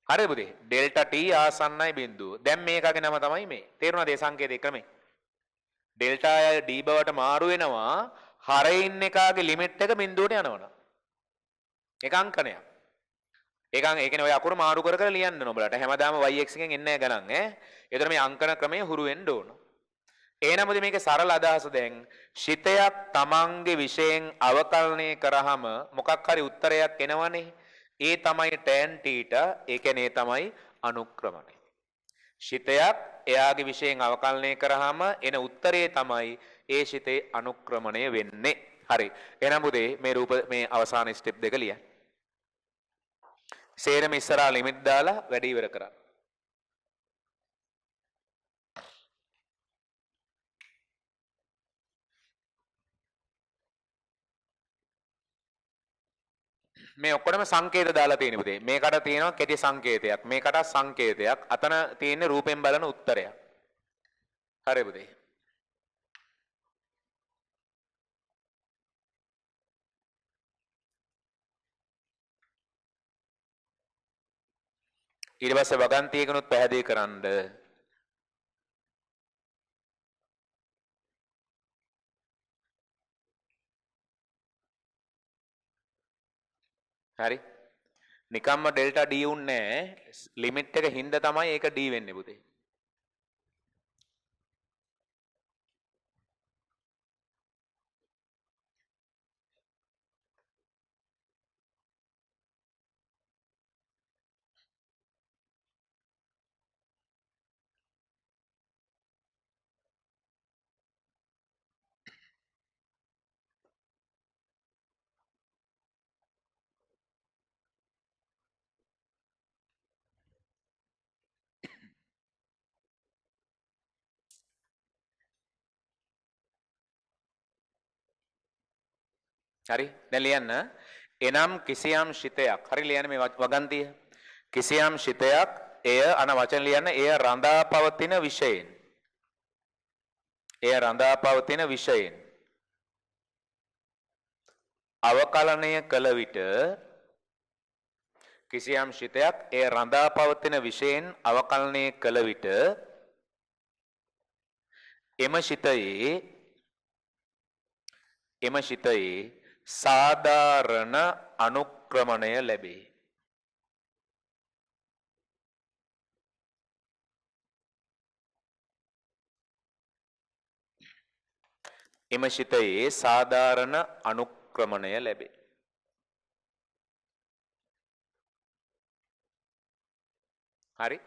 හරිද පුතේ? Delta t ආසන්නයි බිඳුව. දැන් මේකගේ නම තමයි මේ. තේරුණාද මේ සංකේතයේ ක්‍රමය? ඩෙල්ටා d බවට මාරු වෙනවා හරේ ඉන්න එකාගේ ලිමිට් එක බිඳුවට යනවනම්. ඒක අංකණයක්. ඒ කියන්නේ ඔය අකුරු මාරු කර කර ලියන්න ඕන ඔයාලට. හැමදාම y x එකෙන් එන්නේ නැහැ ගණන් ඈ. ඒතර මේ අංකන ක්‍රමය හුරු වෙන්න ඕන. එහෙනම් මේකේ සරල අදහස දැන් ශිතයක් තමන්ගේ විශයෙන් අවකලනය කරාම මොකක් හරි උත්තරයක් එනවනේ. ඒ තමයි tan θ. ඒ කියන්නේ ඒ තමයි අනුක්‍රමණය. ශිතයක් එයාගේ විශයෙන් අවකලනය කරාම එන උත්තරේ තමයි ඒ ශිතේ අනුක්‍රමණය වෙන්නේ. හරි. එහෙනම් පුතේ මේ අවසාන ස්ටෙප් දෙක ලියන්න. සේරම ඉස්සරහා ලිමිට් දාලා වැඩ ඉවර කරන්න. මේ ඔක්කොම සංකේත දාලා තියෙන පුතේ. මේකට තියෙනවා කෙටි සංකේතයක්. මේකට සංකේතයක්. අතන තියෙන්නේ රූපෙන් බලන උත්තරයක්. හරි පුතේ. ඊට පස්සේ වගන්තියකනුත් පැහැදිලි කරන්න. හරි. නිකම්ම ඩෙල්ටා d උන්නේ නැහැ. ලිමිට් එක හින්දා තමයි ඒක d වෙන්නේ පුතේ. හරි දැන් ලියන්න. එනම් කිසියම් ශිතයක්. හරි ලියන්න මේ වගන්තිය. කිසියම් ශිතයක් එය අන වචන ලියන්න. එය රඳා පවතින විෂයෙන්. එය රඳා පවතින විෂයෙන්. අවකලනය කළ විට කිසියම් ශිතයක් එය රඳා පවතින විෂයෙන් අවකලනය කළ විට එම ශිතයේ සාධාරණ අනුක්‍රමණය ලැබේ. එම ශිතයේ සාධාරණ අනුක්‍රමණය ලැබේ. හරි.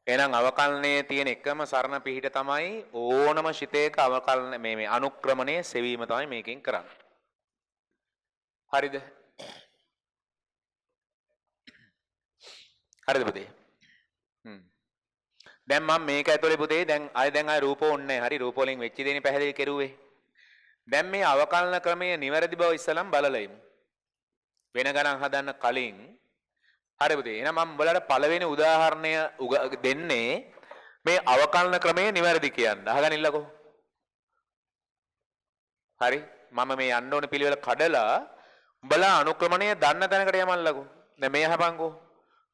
එහෙනම් අවකලනයේ තියෙන එකම සරණ පිහිට තමයි ඕනම ශිතයක අවකලන මේ අනුක්‍රමණය සෙවීම තමයි මේකෙන් කරන්නේ. හරිද? හරිද පුතේ? දැන් මම මේක ඇතුලේ පුතේ දැන් ආය රූප ඕනේ නැහැ. හරි රූප වලින් වෙච්ච දේනේ පැහැදිලි කෙරුවේ. දැන් මේ අවකලන ක්‍රමය නිවැරදි බව ඉස්සලම් බලලා ඉමු. වෙන ගණන් හදන්න කලින් හරි පුතේ. එහෙනම් මම උඹලට පළවෙනි උදාහරණය දෙන්නේ මේ අවකලන ක්‍රමය නිවැරදි කියන්න. අහගෙන ඉන්නකෝ. හරි. මම මේ යන්න ඕන පිළිවෙල කඩලා උඹලා අනුක්‍රමණය දන්න තැනකට යමල්ලකෝ. දැන් මේ අහපන්කෝ.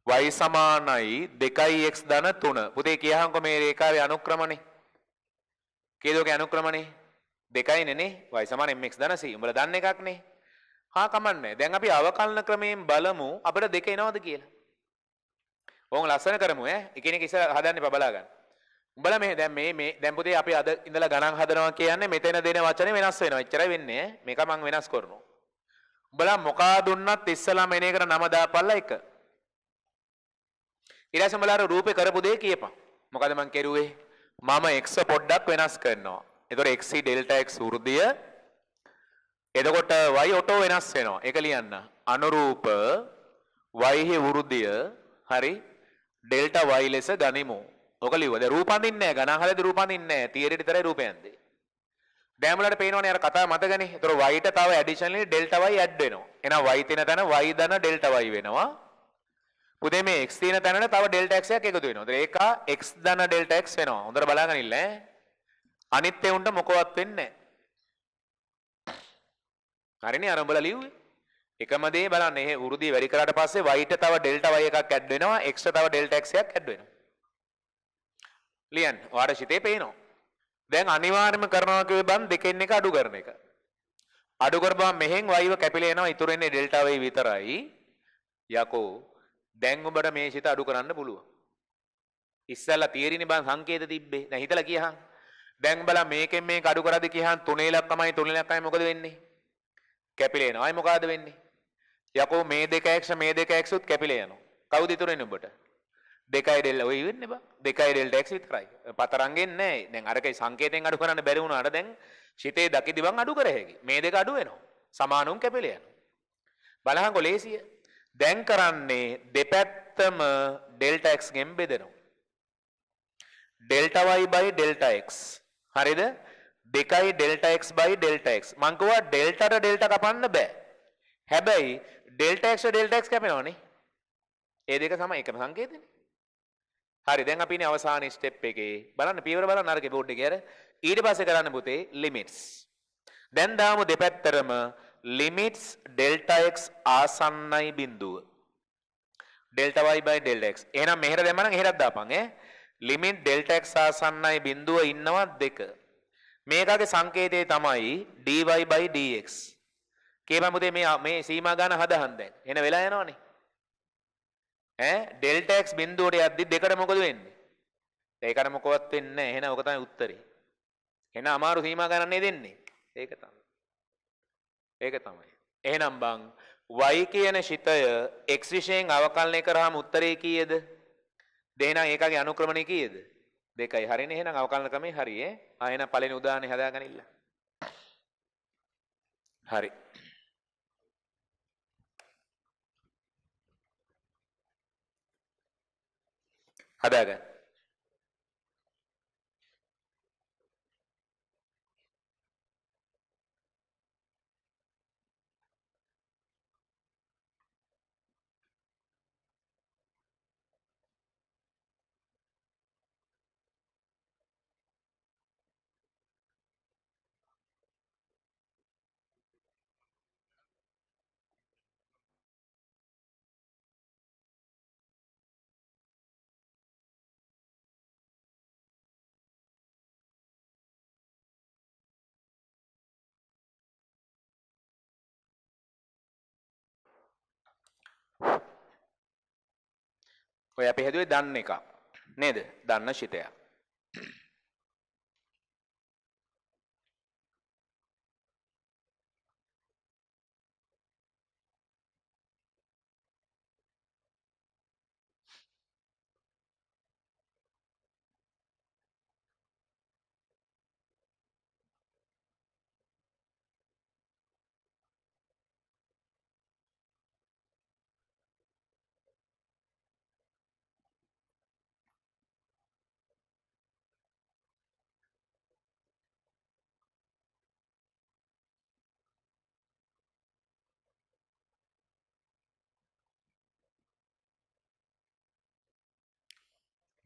y සමානයි 2x ධන 3. පුතේ කියහංකො මේ රේඛාවේ අනුක්‍රමණය. කීයදෝගේ අනුක්‍රමණය? 2යිනේ නේ. y සමාන mx ධන c. උඹලා දන්න එකක් නේ. හා කමන්නේ. දැන් අපි අවකලන ක්‍රමයෙන් බලමු අපිට 2 එනවද කියලා. ඕන් ලස්සන කරමු ඈ. එකිනෙක ඉස්සර හදන්න බබලා ගන්න. උඹලා මේ දැන් පුතේ අපි අද ඉඳලා ගණන් හදනවා කියන්නේ මෙතන දෙන වචනේ වෙනස් වෙනවා. එච්චරයි වෙන්නේ ඈ. මේක මම වෙනස් කරනවා. උඹලා මොකා දුන්නත් ඉස්සලාම එන එකට නම දාපල්ලා එක. ඊට පස්සේ උඹලා රූපේ කරපු දේ කියපන්. මොකද මං කෙරුවේ? මම x පොඩ්ඩක් වෙනස් කරනවා. එතකොට x ඩෙල්ටා x වෘද්ධිය. එතකොට y ඔටෝ වෙනස් වෙනවා. ඒක ලියන්න. අනුරූප y හි වෘද්ධිය හරි ඩෙල්ටා y ලෙස ගනිමු. ඔක ලිව්වද? රූප අඳින්නේ නැහැ. ගණන් හදලා රූප අඳින්නේ නැහැ. තියරියට විතරයි රූපය අඳින්නේ. දැන් වලට පේනවනේ අර කතාව මතකනේ. ඒතර y ට තව ඇඩිෂනලි ඩෙල්ටා y ඇඩ් වෙනවා. එහෙනම් y තියෙන තැන y ධන ඩෙල්ටා y වෙනවා. පුතේ මේ x තියෙන තැනට තව ඩෙල්ටා x එකක් එකතු වෙනවා. ඒතර ඒක x ධන ඩෙල්ටා x වෙනවා. හොඳට බලාගෙන ඉන්න ඈ. අනිත් ඒුන්ට මොකවත් වෙන්නේ නැහැ. හරිනේ අර උඹලා ලිව්වේ. එකම දේ බලන්න එහෙ වෘද්ධිය වැඩි කරාට පස්සේ y ට තව ඩෙල්ටා y එකක් ඇඩ් වෙනවා x ට තව ඩෙල්ටා x එකක් ඇඩ් වෙනවා. ලියන්න. ඔයාලට සිතේ පේනවා. දැන් අනිවාර්යයෙන්ම කරනවා කිව්වේ බන් දෙකෙන් එක අඩු කරන එක. අඩු කරපුවම මෙහෙන් y කැපිලා එනවා ඉතුරු වෙන්නේ ඩෙල්ටා y විතරයි. යකෝ දැන් ඔබට මේ සිත අඩු කරන්න පුළුවන්. ඉස්සෙල්ලා තියරිනේ බන් සංකේත තිබ්බේ. දැන් හිතලා කියහන්. දැන් බලන්න මේකෙන් මේක අඩු කරද්දි කියහන් 3 ඉලක්කමයි 3 ඉලක්කමයි මොකද වෙන්නේ? කැපිලා එනවා. අය මොකද වෙන්නේ? යකෝ මේ 2x මේ 2x උත් කැපිලා යනවා. කවුද ඉතුරු වෙන්නේ ඔබට? 2යි ඩෙල් ඔය වෙන්නේ බා 2යි ඩෙල්ටා x විතරයි. පතරංගෙන් නැහැ. දැන් අරකේ සංකේතයෙන් අඩු කරන්න බැරි වුණාට දැන් සිතේ දකිදි බං අඩු කර හැකි. මේ දෙක අඩු වෙනවා. සමානුන් කැපිලා යනවා. බලහංකො ලේසිය. දැන් කරන්නේ දෙපැත්තම ඩෙල්ටා x ගෙන් බෙදෙනවා. Delta y by delta x. හරිද? 2යි delta x by delta x. මං කිව්වා ඩෙල්ටාට ඩෙල්ටා කපන්න බෑ. හැබැයි ඩෙල්ටා x ඩෙල්ටා x කැපෙනවනේ. ඒ දෙක තමයි එකම සංකේතනේ. හරි දැන් අපි ඉන්නේ අවසාන ස්ටෙප් එකේ. බලන්න පියවර බලන්න අරගේ බෝඩ් එකේ අර. ඊට පස්සේ කරන්න පුතේ ලිමිට්ස්. දැන් දාමු දෙපැත්තරම ලිමිට්ස් ඩෙල්ටා x ආසන්නයි බිඳුව. Delta y by delta x. එහෙනම් මෙහෙර දැම්මනම් එහෙරත් දාපන් ඈ. ලිමිට් ඩෙල්ටා x ආසන්නයි බිඳුව ඉන්නවා 2. මේකගේ සංකේතය තමයි dy by dx. කියපන් පුතේ මේ සීමා ගාන හදහන් දැන්. එන වෙලා යනවනේ. ඩෙල්ටා x බිඳුවට යද්දි දෙකට මොකද වෙන්නේ? ඒකට මොකවත් වෙන්නේ නැහැ. එහෙනම් ඔක තමයි උත්තරේ. එහෙනම් අමාරු සීමා ගණන් නේ දෙන්නේ. ඒක තමයි. ඒක තමයි. එහෙනම් බං y කියන ශිතය x විශයෙන් අවකලනය කරාම උත්තරේ කීයද? දෙහිනම් ඒකගේ අනුක්‍රමණය කීයද? 2යි. හරිනේ. එහෙනම් අවකලන ක්‍රමේ හරි ඈ. එහෙනම් පළවෙනි උදාහරණේ හදාගනින්න. හරි. හදාගන්න. ඔය අපි හැදුවේ දන්න එක. නේද? දන්න ශිතයක්.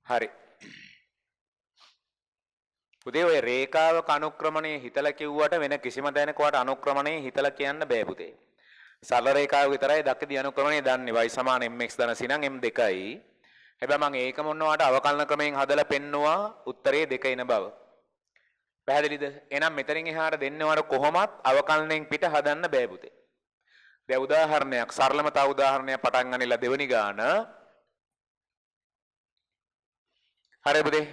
හරි. පුතේ ඔය රේඛාවක අනුක්‍රමණය හිතලා කිව්වට වෙන කිසිම තැනක වට අනුක්‍රමණය හිතලා කියන්න බෑ පුතේ. සරල රේඛාව විතරයි දක්කදී අනුක්‍රමණය දන්නේ y සමාන mx ධන c නම් m2යි. හැබැයි මම ඒකම ඔන්නවට අවකලන ක්‍රමයෙන් හදලා පෙන්නවා උත්තරේ 2 එන බව. පැහැදිලිද? එහෙනම් මෙතනින් එහාට දෙන්නේ වර කොහොමත් අවකලනයෙන් පිට හදන්න බෑ පුතේ. දැන් උදාහරණයක් සරලම තව උදාහරණයක් පටන් ගන්නilla දෙවෙනි ගාන. හරි පුතේ.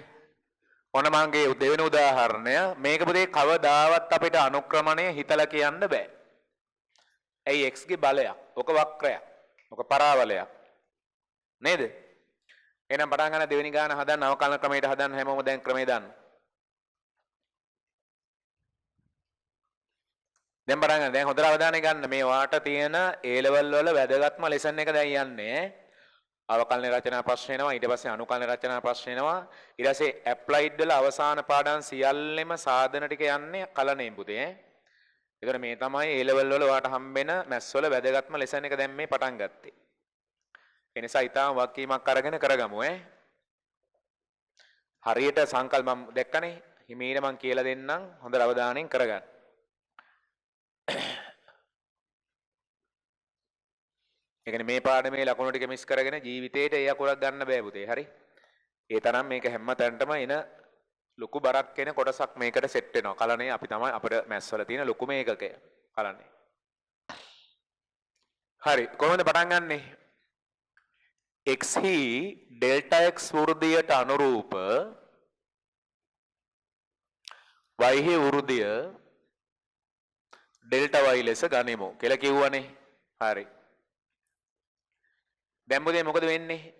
ඔන්න මගේ දෙවෙනි උදාහරණය මේක පුතේ කවදාවත් අපිට අනුක්‍රමණය හිතලා කියන්න බෑ. ඇයි x ගේ බලයක්. ඔක වක්‍රයක්. ඔක පරාවලයක්. නේද? එහෙනම් පටන් ගන්න දෙවෙනි ගාන හදන්න අවකලන ක්‍රමයට හදන්න හැමෝම දැන් ක්‍රමය දන්න. දැන් පටන් ගන්න. දැන් හොඳට අවධානය ගන්න. මේ වාට තියෙන A level වල වැදගත්ම ලෙසන් එක දැන් යන්නේ. අවකලන රචනා ප්‍රශ්න එනවා. ඊට පස්සේ අනුකලන රචනා ප්‍රශ්න එනවා. ඊට පස්සේ ඇප්ලයිඩ් වල අවසාන පාඩම් සියල්ලෙම සාධන ටික යන්නේ කලණයෙන් පුතේ. ඒතර මේ තමයි A level වල වාට හම්බෙන මැස් වල වැදගත්ම ලෙසන් එක දැන් මේ පටන් ගත්තේ. ඒ නිසා ඊටාම වක්කීමක් අරගෙන කරගමු ඈ. හරියට සංකල්ප මම දැක්කනේ. හිමීට මම කියලා දෙන්නම්. හොඳට අවධානයෙන් කරගන්න. ඒ කියන්නේ මේ පාඩමේ ලකුණු ටික මිස් කරගෙන ජීවිතේට ඒ අකුරක් ගන්න බෑ පුතේ. හරි? ඒ තරම් මේක හැම තැනටම එන ලොකු බරක් එන කොටසක් මේකට සෙට් වෙනවා. කලනේ අපි තමයි අපේ මැස් වල තියෙන ලොකුම ඒකකය. කලනේ. හරි. කොහොමද පටන් ගන්නෙ? x හි ඩෙල්ටා x වෘද්ධියට අනුරූප y හි වෘද්ධිය ඩෙල්ටා y ලෙස ගනිමු කියලා කිව්වනේ. හරි. දැන් මොකද වෙන්නේ?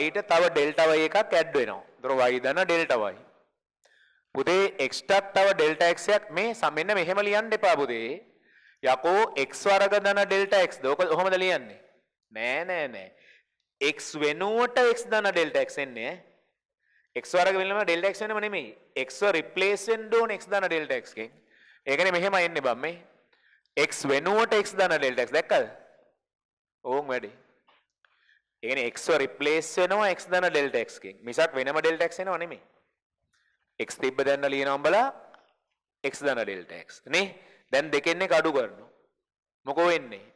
y ට තව ඩෙල්ටා y එකක් ඇඩ් වෙනවා. ඒතර y දන ඩෙල්ටා y. පුතේ x ටත් තව ඩෙල්ටා x එකක් මේ මෙන්න මෙහෙම ලියන්න එපා පුතේ. යකෝ x වර්ග දන ඩෙල්ටා x ද ඔක කොහොමද ලියන්නේ? නෑ. x වෙනුවට x දන ඩෙල්ටා x එන්නේ x වර්ග වෙනම ඩෙල්ටා x වෙනම නෙමෙයි. x ව රිප්ලේස් වෙන්න ඕන x දන ඩෙල්ටා x ගෙන්. ඒකනේ මෙහෙම එන්නේ බම් මේ. x වෙනුවට x දන ඩෙල්ටා x දැක්කද? ඕම් වැඩි. ඒ කියන්නේ x ව රිප්ලේස් වෙනවා x දන ඩෙල්ටා x ගෙන්. මිසක් වෙනම ඩෙල්ටා x එනව නෙමෙයි. x තිබ්බ දැන්න ලියනවා උඹලා x දන ඩෙල්ටා x නේ. දැන් දෙකෙන් එක අඩු කරනවා. මොකෝ වෙන්නේ?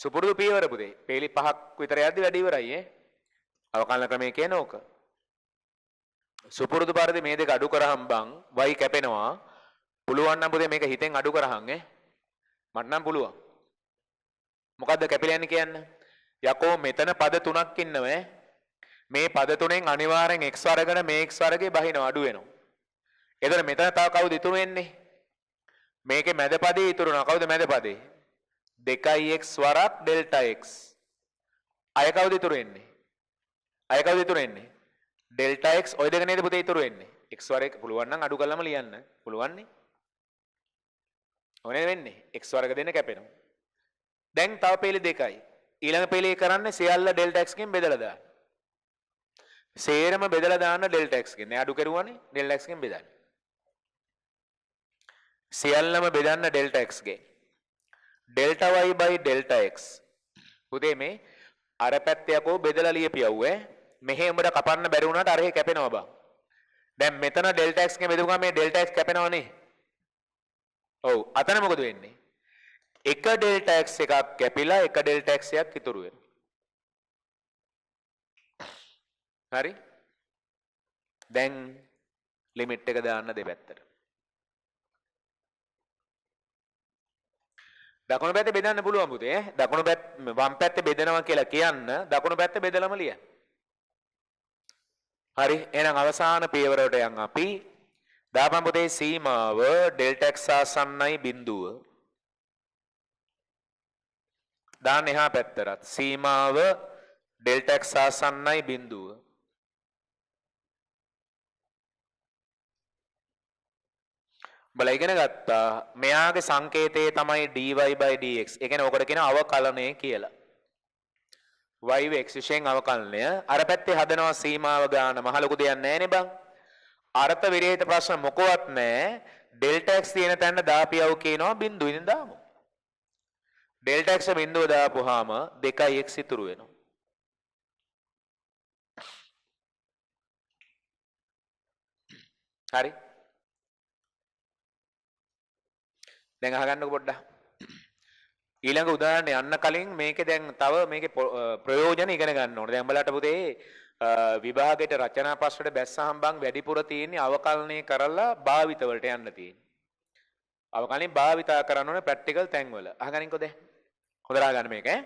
සුපුරුදු පියවර පුතේ. පේලි 5ක් විතර යද්දි වැඩි ඉවරයි ඈ. අවකලන ක්‍රමයේ කියන ඕක. සුපුරුදු පරිදි මේ දෙක අඩු කරාම බං y කැපෙනවා. පුළුවන් නම් පුතේ මේක හිතෙන් අඩු කරහන් ඈ. මට නම් පුළුවන්. මොකද්ද කැපිලා යන්නේ කියන්නේ? යකෝ මෙතන පද තුනක් ඉන්නව ඈ. මේ පද තුනෙන් අනිවාර්යෙන් x වර්ගන මේ x වර්ගේ බහිනවා අඩු වෙනවා. එතන මෙතන තව කවුද ඉතුරු වෙන්නේ? මේකේ මැද පදේ ඉතුරු වෙනවා. කවුද මැද පදේ? 2x වරක් ඩෙල්ටා x. අය කවුද ඉතුරු වෙන්නේ? ඩෙල්ටා x ඔය දෙක නේද පුතේ ඉතුරු වෙන්නේ. x වර්ග පුළුවන් නම් අඩු කරලම ලියන්න. පුළුවන් නේ? ඕනේ වෙන්නේ. x වර්ග දෙන්න කැපෙනවා. දැන් තව පේලි දෙකයි. ඊළඟ පේලිය කරන්නේ සියල්ල ඩෙල්ටා x ගෙන් බෙදලා දාන්න. සේරම බෙදලා දාන්න ඩෙල්ටා x ගෙන්. අඩු කරුවානේ ඩෙල්ටා x ගෙන් බෙදන්න. සියල්ලම බෙදන්න ඩෙල්ටා x ගෙන්. Delta y by delta x. පුතේ මේ අර පැත්තේ යකෝ බෙදලා ලියපියව් ඈ. මෙහෙ උඹට කපන්න බැරි වුණාට අර හේ කැපෙනවා බං. දැන් මෙතන ඩෙල්ටා x ගෙන් බෙදුවා මේ ඩෙල්ටා x කැපෙනවනේ. ඔව් අතන මොකද වෙන්නේ? එක ඩෙල්ටා x එකක් කැපිලා එක ඩෙල්ටා x එකක් ඉතුරු වෙනවා. හරි? දැන් ලිමිට් එක දාන්න දෙපැත්තට. දකුණු පැත්තේ බෙදන්න පුළුවන් පුතේ. දකුණු පැත්ත වම් පැත්තේ බෙදනවා කියලා කියන්න දකුණු පැත්ත බෙදලම ලියන්න. හරි එහෙනම් අවසාන පියවරට යන් අපි දාපන් පුතේ සීමාව ඩෙල්ටා x ආසන්නයි බිඳුව. දාන්න එහා පැත්තට සීමාව ඩෙල්ටා x ආසන්නයි බිඳුව. බලා ඉගෙන ගත්තා මෙයාගේ සංකේතය තමයි dy by dx. ඒ කියන්නේ ඔකට කියන අවකලනය කියලා. y x විශේෂයෙන් අවකලනය. අර පැත්තේ හදනවා සීමාව ගාන මහ ලොකු දෙයක් නැහැ නේ බං. අර්ථ විරහිත ප්‍රශ්න මොකවත් නැහැ. ඩෙල්ටා x තියෙන තැන දාපියව කියනවා බිඳුවෙන් දාමු. ඩෙල්ටා x බිඳුව දාපුවාම 2x ඉතුරු වෙනවා. හරි. දැන් අහගන්නකො පොඩ්ඩක්. ඊළඟ උදාහරණ යන්න කලින් මේකේ දැන් තව මේකේ ප්‍රයෝජන ඉගෙන ගන්න ඕනේ. දැන් උඹලාට පුතේ විභාගයට රචනා ප්‍රශ්නවලට බැස්සහම බං වැඩිපුර තියෙන්නේ අවකලනය කරලා භාවිත වලට යන්න තියෙන්නේ. අවකලනේ භාවිතා කරන්න ඕනේ ප්‍රැක්ටිකල් තැන්වල. අහගන්නකො දැන්. හොඳට අහගන්න මේක ඈ.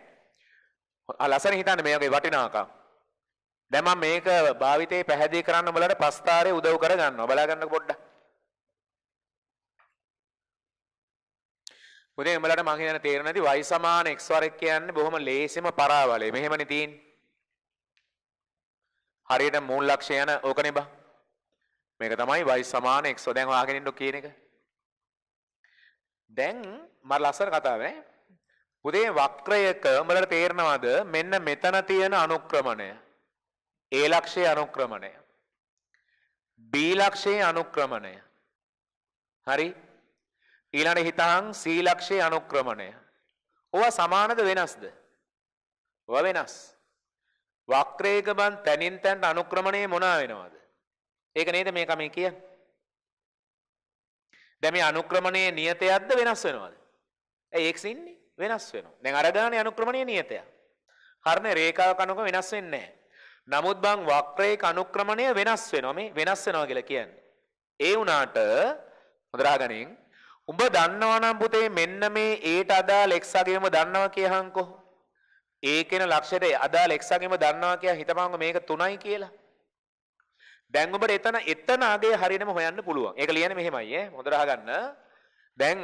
ලස්සන හිතන්න මේකේ වටිනාකම්. දැන් මම මේක භාවිතේ පැහැදිලි කරන්න උඹලාට ප්‍රස්තාරේ උදව් කර ගන්නවා. බලා ගන්නකො පොඩ්ඩක්. පුතේ උඹලට මං හිතන්නේ තේරෙන්නේ නැති y සමාන x වර්ග කියන්නේ බොහොම ලේසිම පරාවලය. මෙහෙමනේ තියෙන්නේ. හරියට මූල ලක්ෂය යන ඕකනේ බා. මේක තමයි y සමාන x. දැන් ඔයාගෙන ඉන්න කියන එක. දැන් මම ලස්සන කතාව ඈ. පුතේ වක්‍රයක උඹලට තේරෙනවද මෙන්න මෙතන තියෙන අනුක්‍රමණය. a ලක්ෂයේ අනුක්‍රමණය. b ලක්ෂයේ අනුක්‍රමණය. හරි? ඊළඟ හිතහන් C ලක්ෂයේ අනුක්‍රමණය. ඕවා සමානද වෙනස්ද? ඕවා වෙනස්. වක්‍රයක බන් තනින් තනට අනුක්‍රමණය මොනවා වෙනවද? ඒක නේද මේක මේ කියන්නේ. දැන් මේ අනුක්‍රමණයේ නියතයක්ද වෙනස් වෙනවද? ඇයි x ඉන්නේ? වෙනස් වෙනවා. දැන් අර ගානේ අනුක්‍රමණයේ නියතයක්. හරිනේ රේඛාවක අනුක්‍රම වෙනස් වෙන්නේ නැහැ. නමුත් බං වක්‍රයක අනුක්‍රමණය වෙනස් වෙනවා. මේ වෙනස් වෙනවා කියලා කියන්නේ. ඒ වුණාට හොඳට අහගනින්. උඹ දන්නවා නම් පුතේ මෙන්න මේ ඒට අදාළ x අගයම දන්නවා කියහන්කෝ. ඒ කියන ලක්ෂයට අදාළ x අගයම දන්නවා කියලා හිතපංකො මේක 3යි කියලා. දැන් ඔබට එතන අගය හරියටම හොයන්න පුළුවන්. ඒක ලියන්නේ මෙහෙමයි ඈ. හොඳට අහගන්න. දැන්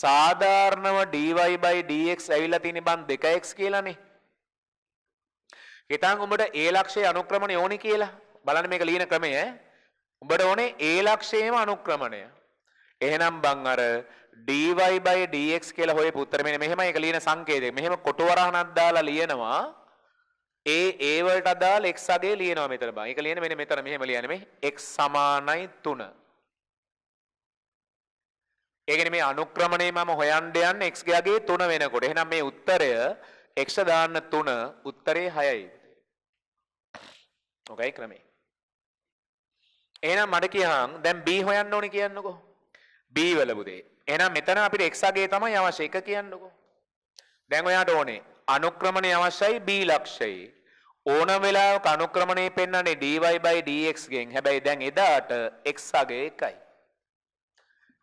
සාධාරණව dy/dx ඇවිල්ලා තියෙන බන් 2x කියලානේ. හිතන් උඹට a ලක්ෂයේ අනුක්‍රමණය ඕනේ කියලා. බලන්න මේක ලියන ක්‍රමය ඈ. උඹට ඕනේ a ලක්ෂයේම අනුක්‍රමණය. එහෙනම් බං අර dy/dx කියලා හොයපු උත්තර මෙන්න මෙහෙමයි. ඒක ලියන සංකේතය. මෙහෙම කොටු වරහනක් දාලා ලියනවා. a වලට අදාළ x අගය ලියනවා මෙතන බං. ඒක ලියන්නේ මෙන්න මෙතන මෙහෙම ලියන්නේ මේ x සමානයි 3. ඒ කියන්නේ මේ අනුක්‍රමණය මම හොයන්න යන්නේ x ගේ අගේ 3 වෙනකොට. එහෙනම් මේ උත්තරය x දාන්න 3 උත්තරේ 6යි. ඔකයි ක්‍රමය. එහෙනම් මට කියහන් දැන් b හොයන්න ඕනේ කියන්නකෝ. b වල පුතේ. එහෙනම් මෙතන අපිට x අගේ තමයි අවශ්‍ය. එක කියන්නකෝ. දැන් ඔයාට ඕනේ අනුක්‍රමණය අවශ්‍යයි b ලක්ෂයයි. ඕන වෙලාවක අනුක්‍රමණය පෙන්වන්නේ dy/dx ගෙන්. හැබැයි දැන් එදාට x අගේ 1යි.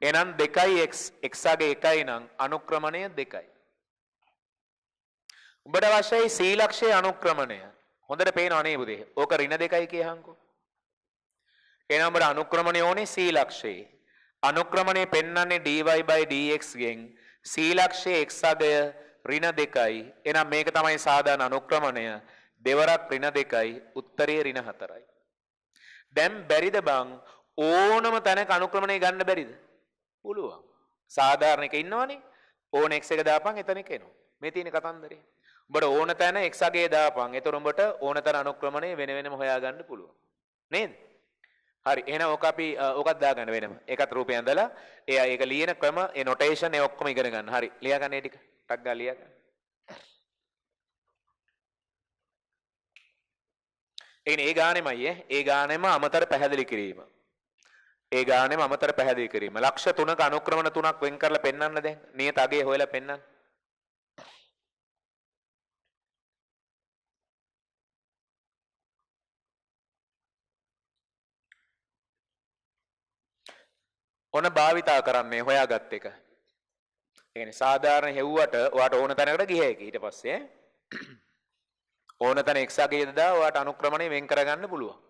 එහෙනම් 2x x අගේ 1යි නම් අනුක්‍රමණය 2යි. උඹට අවශ්‍යයි c ලක්ෂයේ අනුක්‍රමණය. හොඳට පේනව නේ පුතේ. ඕක ඍණ 2යි කියහන්කෝ. එහෙනම් උඹට අනුක්‍රමණය ඕනේ c ලක්ෂයේ. අනුක්‍රමණය පෙන්වන්නේ dy/dx ගෙන්. c ලක්ෂයේ x අගය ඍණ 2යි. එහෙනම් මේක තමයි සාධාරණ අනුක්‍රමණය. දෙවරක් ඍණ 2යි. උත්තරේ ඍණ 4යි. දැන් බැරිද බං ඕනම තැනක අනුක්‍රමණය ගන්න බැරිද? පුළුවන්. සාධාරණ එක ඉන්නවනේ. ඕන x එක දාපන් එතන එක එනවා. මේ තියෙන කතන්දරේ. උඹට ඕන තැන x අගය දාපන්. එතකොට උඹට ඕන තැන අනුක්‍රමණය වෙන වෙනම හොයාගන්න පුළුවන්. නේද? හරි. එහෙනම් ඕක අපි ඕකත් දාගන්න වෙනම. ඒකත් රූපය ඇඳලා ඒක ලියන ක්‍රම ඒ නොටේෂන් ඒ ඔක්කොම ඉගෙන ගන්න. හරි. ලියා ගන්න ඒ ටික. ටක් ගාලා ලියා ගන්න. ඒ ගානෙමයි ඒ ගානෙම අමතර පැහැදිලි කිරීම. ඒ ගානෙම අමතර පැහැදිලි කිරීම. ලක්ෂ 3ක අනුක්‍රමණ 3ක් වෙන් කරලා පෙන්වන්න දැන්. නියත අගය හොයලා පෙන්වන්න. ඔන්න භාවිතා කරන්නේ හොයාගත් එක. ඒ කියන්නේ සාධාරණ හෙව්වට ඔයාට ඕන තැනකට ගිය හැකි. ඊට පස්සේ ඕන තැන x අගය දා ඔයාට අනුක්‍රමණය වෙන් කරගන්න පුළුවන්.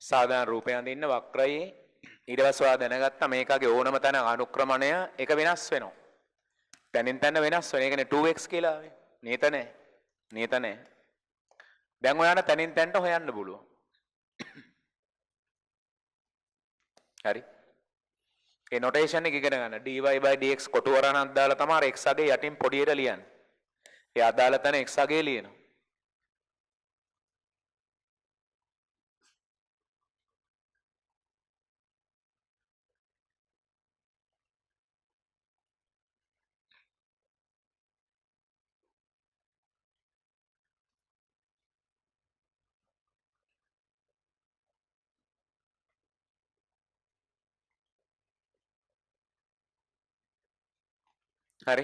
සාධාරණ රූපය අඳින්න වක්‍රයේ ඊට පස්සේ ඔයා දැනගත්තා මේකගේ ඕනම තැන අනුක්‍රමණය එක වෙනස් වෙනවා. තැනින් තැන වෙනස් වෙන. ඒ කියන්නේ 2x කියලා ආවේ. නේත නැහැ. නේත නැහැ. දැන් ඔයාලා තැනින් තැනට හොයන්න පුළුවන්. හරි. ඒ නොටේෂන් එක ඉගෙන ගන්න. dy/dx කොටු වරණක් දාලා තමයි x අගේ යටින් පොඩියට ලියන්නේ. ඒ අදාළ තැන x අගේ ලියනවා. හරි.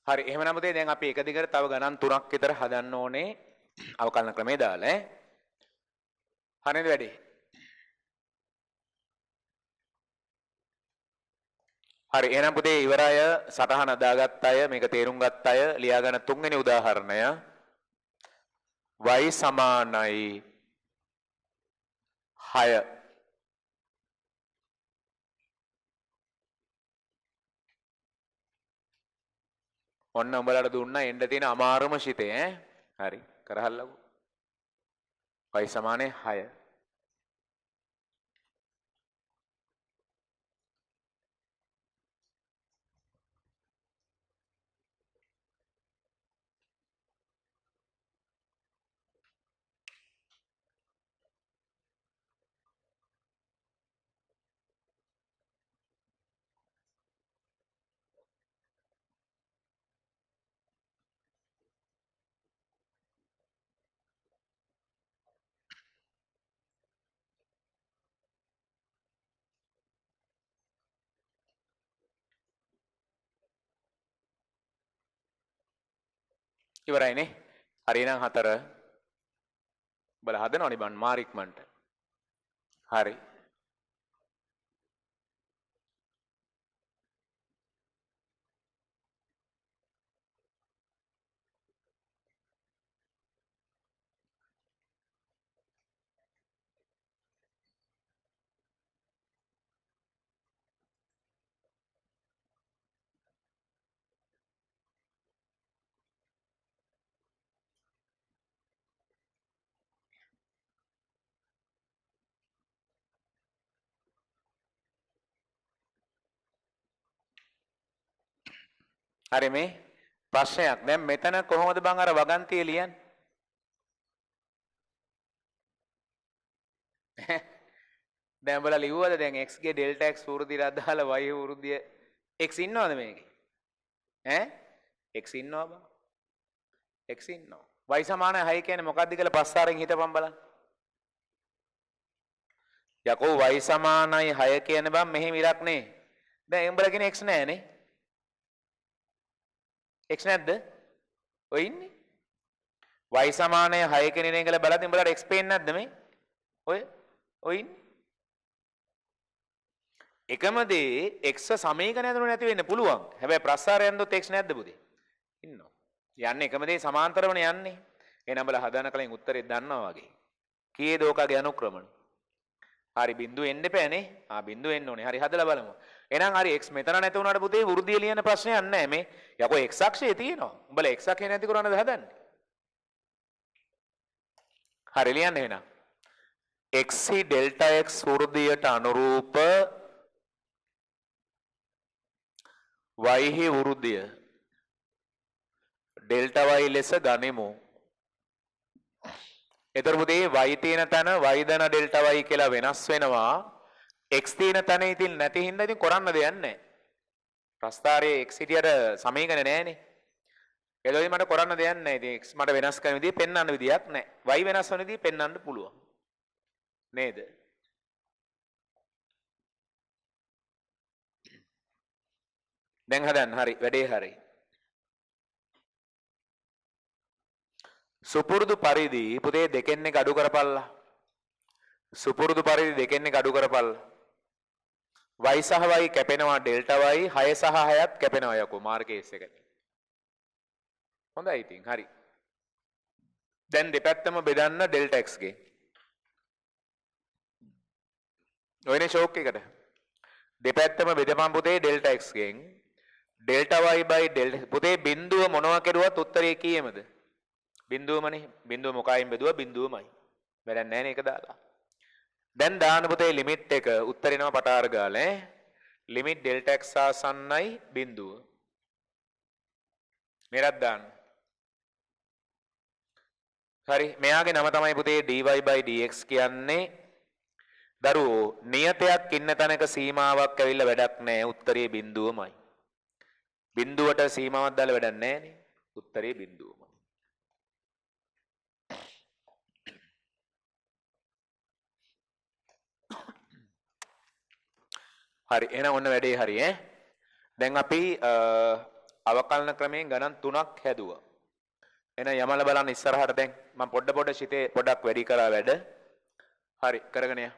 හරි. එහෙමනම් පුතේ දැන් අපි එක දිගට තව ගණන් 3ක් විතර හදන්න ඕනේ. අවකලන ක්‍රමේ දාලා ඈ. හරිද වැඩි? හරි එහෙනම් පුතේ ඉවරය සටහන දාගත් අය මේක තේරුම් ගත් අය ලියාගන්න තුන්වෙනි උදාහරණය y සමානයි 6 ඔන්න උඹලට දුන්නා එන්න තියෙන අමාරුම ශිතේ ඈ හරි කරහල්ලකෝ y සමානයි 6 ඉවරයිනේ හරි එහෙනම් 4 බල හදනවනේ බන් මාරික්මන්ට හරි හරි මේ ප්‍රශ්නයක් දැන් මෙතන කොහොමද බං අර වගන්තිය ලියන්නේ දැන් උඹලා ලිව්වද දැන් x ගේ ඩෙල්ටා x වෘද්ධියට අදාළ y වෘද්ධිය x ඉන්නවද මේකේ x ඉන්නවා බං x ඉන්නවා y සමානයි 6 කියන්නේ මොකක්ද කියලා පස්සාරෙන් හිතපන් බලන්න යකෝ y සමානයි 6 කියන්නේ බං මෙහෙම ඉරක් නේ දැන් උඹලා කියන්නේ x නෑනේ x නැද්ද ඔය ඉන්නේ y සමානයි 6 කියන එක කියලා බලද්දි උඹලාට x පේන්නේ නැද්ද මේ ඔය ඉන්නේ එකම දේ x සමීකරණය ඇතුළේ නැති වෙන්න පුළුවන්. හැබැයි ප්‍රස්ථාරය යනදොත් x නැද්ද පුතේ? ඉන්නවා. යන්නේ එකම දේ සමාන්තරවනේ යන්නේ. එහෙනම් බල හදාන කලින් උත්තරේ දන්නවා වගේ. කීයේ දෝකගේ අනුක්‍රමණ. හරි බිඳුව එන්න එපානේ. බිඳුව එන්න ඕනේ. හරි හදලා බලමු. එහෙනම් හරි x මෙතන නැති වුණාට පුතේ වෘද්ධිය ලියන ප්‍රශ්නයක් නැහැ මේ. යකෝ x අක්ෂයේ තියෙනවා. උඹලා x අක්ෂය නැති කරනවද හදන්නේ? හරි ලියන්න එහෙනම්. x ඩෙල්ටා x වෘද්ධියට අනුරූප y හි වෘද්ධිය ඩෙල්ටා y ලෙස ගනිමු. එතකොට පුතේ y තියෙන තැන y දන ඩෙල්ටා y කියලා වෙනස් වෙනවා. x තියෙන තැන ඉතින් නැති හින්දා ඉතින් කරන්න දෙයක් නැහැ. ප්‍රස්ථාරයේ x හිටියට සමීකරණ නැහැනේ. එතකොට මට කරන්න දෙයක් නැහැ. ඉතින් x මට වෙනස් කරන විදිහ පෙන්වන්න විදියක් නැහැ. y වෙනස් වෙන විදිහ පෙන්වන්න පුළුවන්. නේද? දැන් හදන්න හරි වැඩේ හරි. සුපුරුදු පරිදි පුතේ දෙකෙන් එක අඩු කරපල්ලා. සුපුරුදු පරිදි දෙකෙන් එක අඩු කරපල්ලා. y සහ y කැපෙනවා ඩෙල්ටා y 6 සහ 6ත් කැපෙනවා යකෝ මාර්ගයේස් එකනේ. හොඳයි ඉතින් හරි. දැන් දෙපැත්තම බෙදන්න ඩෙල්ටා x ගේ. ඔයනේ ෂෝක් එකට. දෙපැත්තම බෙදපන් පුතේ ඩෙල්ටා x ගෙන්. ඩෙල්ටා y by ඩෙල්ටා පුතේ බිඳුව මොනවා කෙරුවත් උත්තරේ කීයමද? බිඳුවමනේ. බිඳුව මොකයින් බෙදුවා බිඳුවමයි. වැඩක් නැහැ නේ ඒක දාලා. දැන් දාන්න පුතේ ලිමිට් එක උත්තරේනම පටාර ගාලා ලිමිට් ඩෙල්ටා x ආසන්නයි බිඳුව. මෙරක් දාන්න. හරි මෙයාගේ නම තමයි පුතේ dy by dx කියන්නේ. දරුවෝ නියතයක් ඉන්න තැනක සීමාවක් ඇවිල්ලා වැඩක් නැහැ. උත්තරේ බිඳුවමයි. බිඳුවට සීමාවක් දාලා වැඩක් නැහැ නේ. උත්තරේ බිඳුවමයි. හරි එහෙනම් ඔන්න වැඩේ හරි දැන් අපි අවකලන ක්‍රමයෙන් ගණන් 3ක් හැදුවා. එහෙනම් යමල බලන්න ඉස්සරහට දැන් මම පොඩ ශිතේ පොඩක් වැඩි කරා වැඩ. හරි කරගෙන යන්න.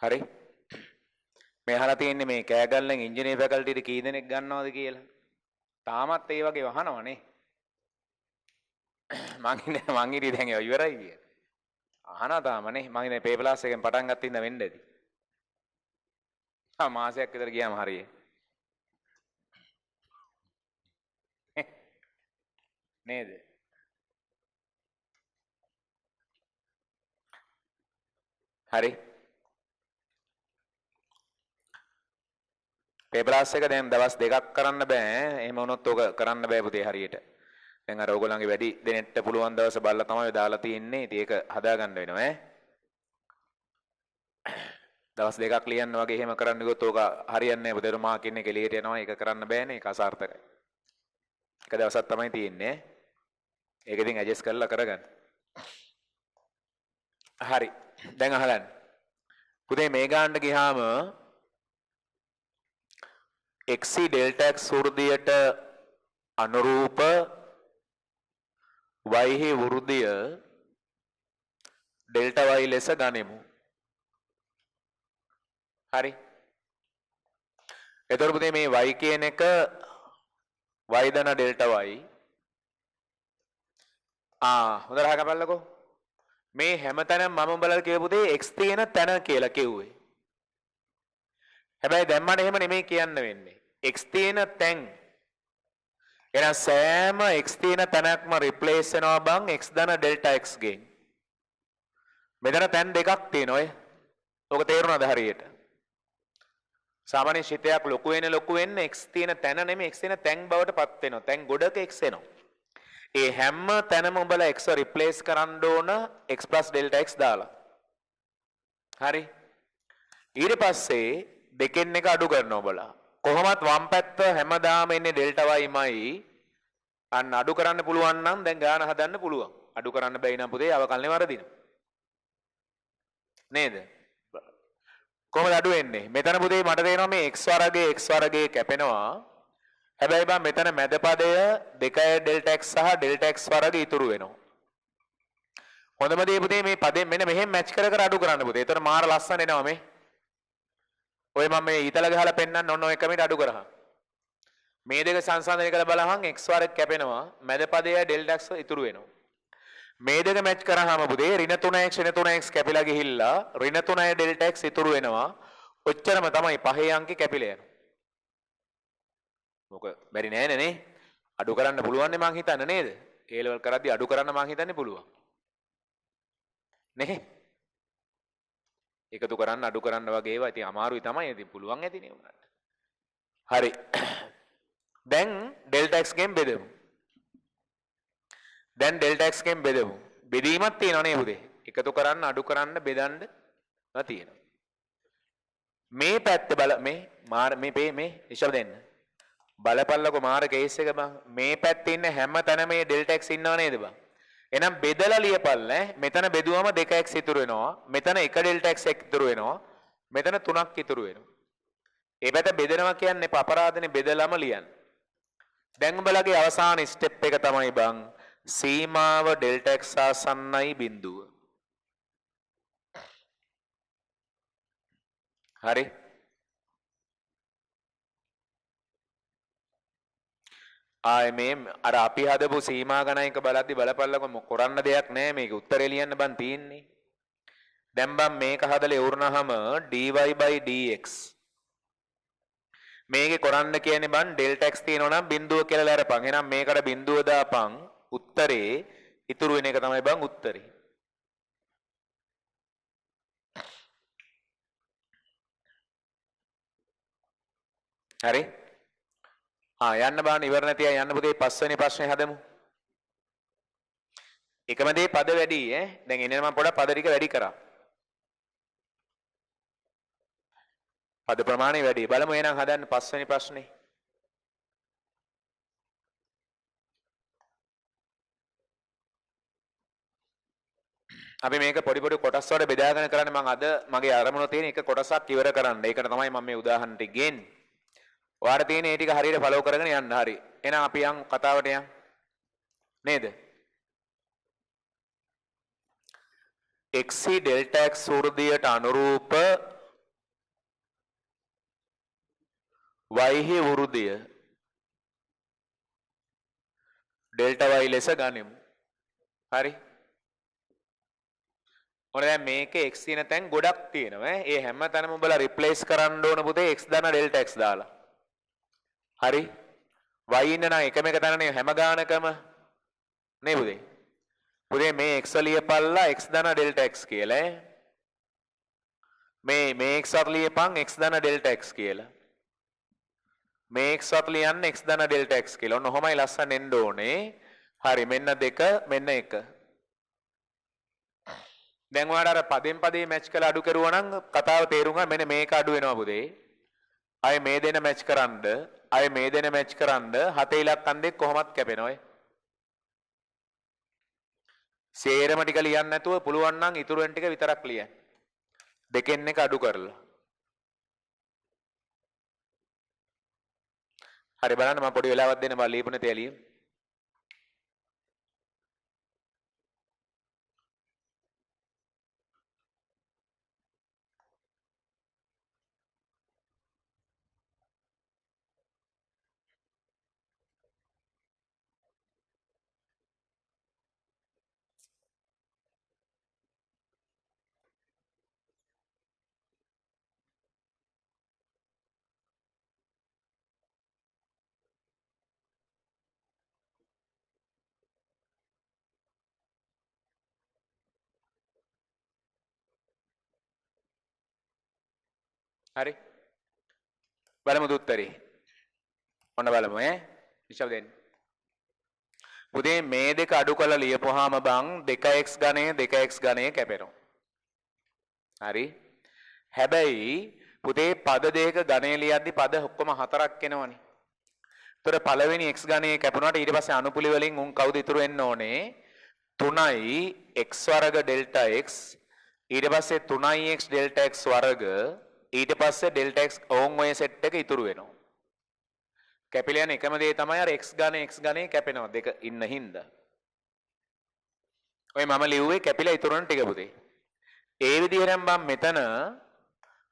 හරි. මේ අහලා තියෙන්නේ මේ කෑගල්ලෙන් ඉංජිනේර ෆැකල්ටිට කී දෙනෙක් ගන්නවද කියලා. තාමත් ඒ වගේ වහනවනේ. මං හිටියේ දැන් ඒවා ඉවරයි කියලා. අහනවා තාමනේ. මං ඉතින් පේපර්ලාස් එකෙන් පටන් ගත්ත ඉඳන් වෙන්න ඇති. මාසයක් විතර ගියාම හරියේ. නේද? හරි. පේපර්ලාස් එක දැන් දවස් දෙකක් කරන්න බෑ. එහෙම වුණොත් ඕක කරන්න බෑ පුතේ හරියට. දැන් අර ඕගොල්ලන්ගේ වැඩි දෙනෙක්ට පුළුවන් දවස බලලා තමයි දාලා තියෙන්නේ. ඉතින් ඒක හදාගන්න වෙනවා ඈ. දවස් දෙකක් ලියන්න වගේ එහෙම කරන්න ගියොත් ඕක හරියන්නේ නැහැ. පුතේ මාක් ඉන්නේ එළියට යනවා. ඒක කරන්න බෑනේ. ඒක අසාර්ථකයි. එක දවසක් තමයි තියෙන්නේ. ඒක ඉතින් ඇඩ්ජස්ට් කරලා කරගන්න. හරි. දැන් අහගන්න. පුතේ මේ ගානට ගියාම xc delta x වෘද්ධියට අනුරූප y හි වෘද්ධිය delta y ලෙස ගනිමු. හරි. එතකොට පුතේ මේ y කියන එක y දන delta y හොඳට අහගන්නකෝ. මේ හැමතැනම මම උඹලා කියපු පුතේ x තියෙන තැන කියලා කිව්වේ. හැබැයි දැන් මට එහෙම නෙමෙයි කියන්න වෙන්නේ. x තියෙන තැන් එහෙනම් සෑම x තියෙන තැනක්ම රිප්ලේස් වෙනවා බං x දන delta x ගෙන්. මෙතන තැන් දෙකක් තියෙනවා ඔය. ඔක තේරුණාද හරියට? සාමාන්‍ය ශිතයක් ලොකු වෙන්න x තියෙන තැන නෙමෙයි x තියෙන තැන් බවට පත් වෙනවා. තැන් ගොඩක x එනවා. ඒ හැම තැනම උඹලා x රිප්ලේස් කරන්න ඕන x plus delta x දාලා. හරි. ඊට පස්සේ දෙකෙන් එක අඩු කරනවා උඹලා. කොහොමත් වම් පැත්ත හැමදාම එන්නේ delta y මයි. අන්න අඩු කරන්න පුළුවන් නම් දැන් ගාන හදන්න පුළුවන්. අඩු කරන්න බැයි නම් පුතේ අවකල්නේ වරදිනවා. නේද? කොහොමද අඩු වෙන්නේ? මෙතන පුතේ මට තේරෙනවා මේ x වර්ගයේ කැපෙනවා. හැබැයි බං මෙතන මැද පදය 2 delta x සහ delta x වර්ගය ඉතුරු වෙනවා. හොඳම දේ පුතේ මේ පදයෙන් මෙන්න මෙහෙම මැච් කර කර අඩු කරන්න පුතේ. එතන මාර ලස්සන එනවා මේ. ඔය මම මේ ඊතල ගහලා පෙන්නන්න ඔන්න ඔය කමෙන්ට අඩු කරහන්. මේ දෙක සංසන්දනය කරලා බලහන් x වර්ග කැපෙනවා. මැද පදය delta x ඉතුරු වෙනවා. මේ දෙක මැච් කරාම පුතේ ඍණ 3x ඍණ 3x කැපිලා ගිහිල්ලා ඍණ 3 delta x ඉතුරු වෙනවා. ඔච්චරම තමයි පහේ අංකේ කැපිලා යනවා. මොක බැරි නෑනේ නේ. අඩු කරන්න පුළුවන් නේ මං හිතන්නේ නේද? A level කරද්දි අඩු කරන්න මං හිතන්නේ පුළුවන්. නේ? එකතු කරන්න අඩු කරන්න වගේ ඒවා ඉතින් අමාරුයි තමයි. ඉතින් පුළුවන් ඇතිනේ උනට. හරි. දැන් delta x ගෙන් බෙදමු. දැන් delta x ගෙන් බෙදමු. බෙදීමක් තියෙනව නේ පුතේ. එකතු කරන්න අඩු කරන්න බෙදන්න තියෙනවා. මේ පැත්ත බල මේ ඉෂව දෙන්න. බලපල්ලකෝ මාර කේස් එක බං. මේ පැත්තේ ඉන්න හැම තැනම මේ delta x ඉන්නව නේද බං? එහෙනම් බෙදලා ලියපල්ල. මෙතන බෙදුවම 2x ඉතුරු වෙනවා. මෙතන 1 delta x ඉතුරු වෙනවා. මෙතන 3ක් ඉතුරු වෙනවා. ඒ පැත්ත බෙදනවා කියන්නේ අපරාධනේ බෙදලාම ලියන්න. දැන් උඹලගේ අවසාන ස්ටෙප් එක තමයි බං සීමාව delta x ආසන්නයි බිඳුව. හරි. ආයේ මේ අර අපි හදපු සීමා ගණනක බලද්දි බලපල්ලකො කරන්න දෙයක් නැහැ මේක උත්තරේ ලියන්න බන් තියෙන්නේ. දැන් බන් මේක හදලා ඉවරනහම dy by dx මේකේ කරන්න කියන්නේ බන් delta x තියෙනවා නම් බිඳුව කියලා ලෑරපන්. එහෙනම් මේකට බිඳුව දාපන්. උත්තරේ ඉතුරු වෙන එක තමයි බං උත්තරේ. හරි. යන්න බාන ඉවර නැති අය යන්න පුතේ පස්වෙනි ප්‍රශ්නේ හදමු. එකම දේ පද වැඩි ඈ. දැන් එන්නේ මම පොඩක් පද ටික වැඩි කරා. පද ප්‍රමාණය වැඩි. බලමු එහෙනම් හදන්න පස්වෙනි ප්‍රශ්නේ. අපි මේක පොඩි පොඩි කොටස් වලට බෙදාගෙන කරන්නේ. මම අද මගේ අරමුණ තියෙන එක කොටසක් ඉවර කරන්න. ඒකට තමයි මම මේ උදාහරණ ටික ගේන්නේ. ඔයාලට තියෙන මේ ටික හරියට ෆලෝ කරගෙන යන්න. හරි. එහෙනම් අපි යන් කතාවට යන්. නේද? xc delta x වෘද්ධියට අනුරූප y වෘද්ධිය ඩෙල්ටා y ලෙස ගනිමු. හරි. ඔන්න දැන් මේකේ x තියෙන තැන් ගොඩක් තියෙනවා ඈ. ඒ හැම තැනම උඹලා රිප්ලේස් කරන්න ඕන පුතේ x දාන ඩෙල්ටා x දාලා. හරි. y ඉන්න නම් එකම එක තැනනේ හැම ගානකම නේ පුතේ. පුතේ මේ x ලියපල්ලා x දාන ඩෙල්ටා x කියලා ඈ. මේ x අර ලියපන් x දාන ඩෙල්ටා x කියලා. මේ x අර ලියන්න x දාන ඩෙල්ටා x කියලා. ඔන්න ඔහොමයි ලස්සන එන්න ඕනේ. හරි මෙන්න 2 මෙන්න 1. දැන් ඔයාලා අර පදෙන් පදේ මැච් කරලා අඩු කරුවා නම් කතාව තේරුම් ගන්න මෙන්න මේක අඩු වෙනවා පුතේ. අය මේ දෙන මැච් කරන්ද අය මේ දෙන මැච් කරන්ද 7 ඉලක්කම් දෙක කොහොමත් කැපෙනවා ඔය. සේරම ටික ලියන්න නැතුව පුළුවන් නම් ඉතුරු වෙන ටික විතරක් ලියන්න. දෙකෙන් එක අඩු කරලා. හරි බලන්න මම පොඩි වෙලාවක් දෙන්න බා ලියපුනේ තේ ලියමු. හරි. බලමුද උත්තරේ. ඔන්න බලමු ඈ. විශ්ව දෙන්න. පුතේ මේ දෙක අඩු කරලා ලියපුවාම බං 2x ඝනය 2x ඝනය කැපෙනවා. හරි. හැබැයි පුතේ පද දෙක ඝනය ලියද්දි පද ඔක්කොම 4ක් එනවනේ. ඒතර පළවෙනි x ඝනය කැපුණාට ඊට පස්සේ අනුපුලි වලින් උන් කවුද ඉතුරු වෙන්න ඕනේ? 3යි x වර්ග ඩෙල්ටා x ඊට පස්සේ 3යි x ඩෙල්ටා x වර්ග ඊට පස්සේ ඩෙල්ටා x ඕන් ඔය සෙට් එක ඉතුරු වෙනවා. කැපිලා යන එකම දේ තමයි අර x ඝනය කැපෙනවා දෙක ඉන්න හින්දා. ඔය මම ලිව්වේ කැපිලා ඉතුරු වෙන ටික පුතේ. ඒ විදිහෙන් මම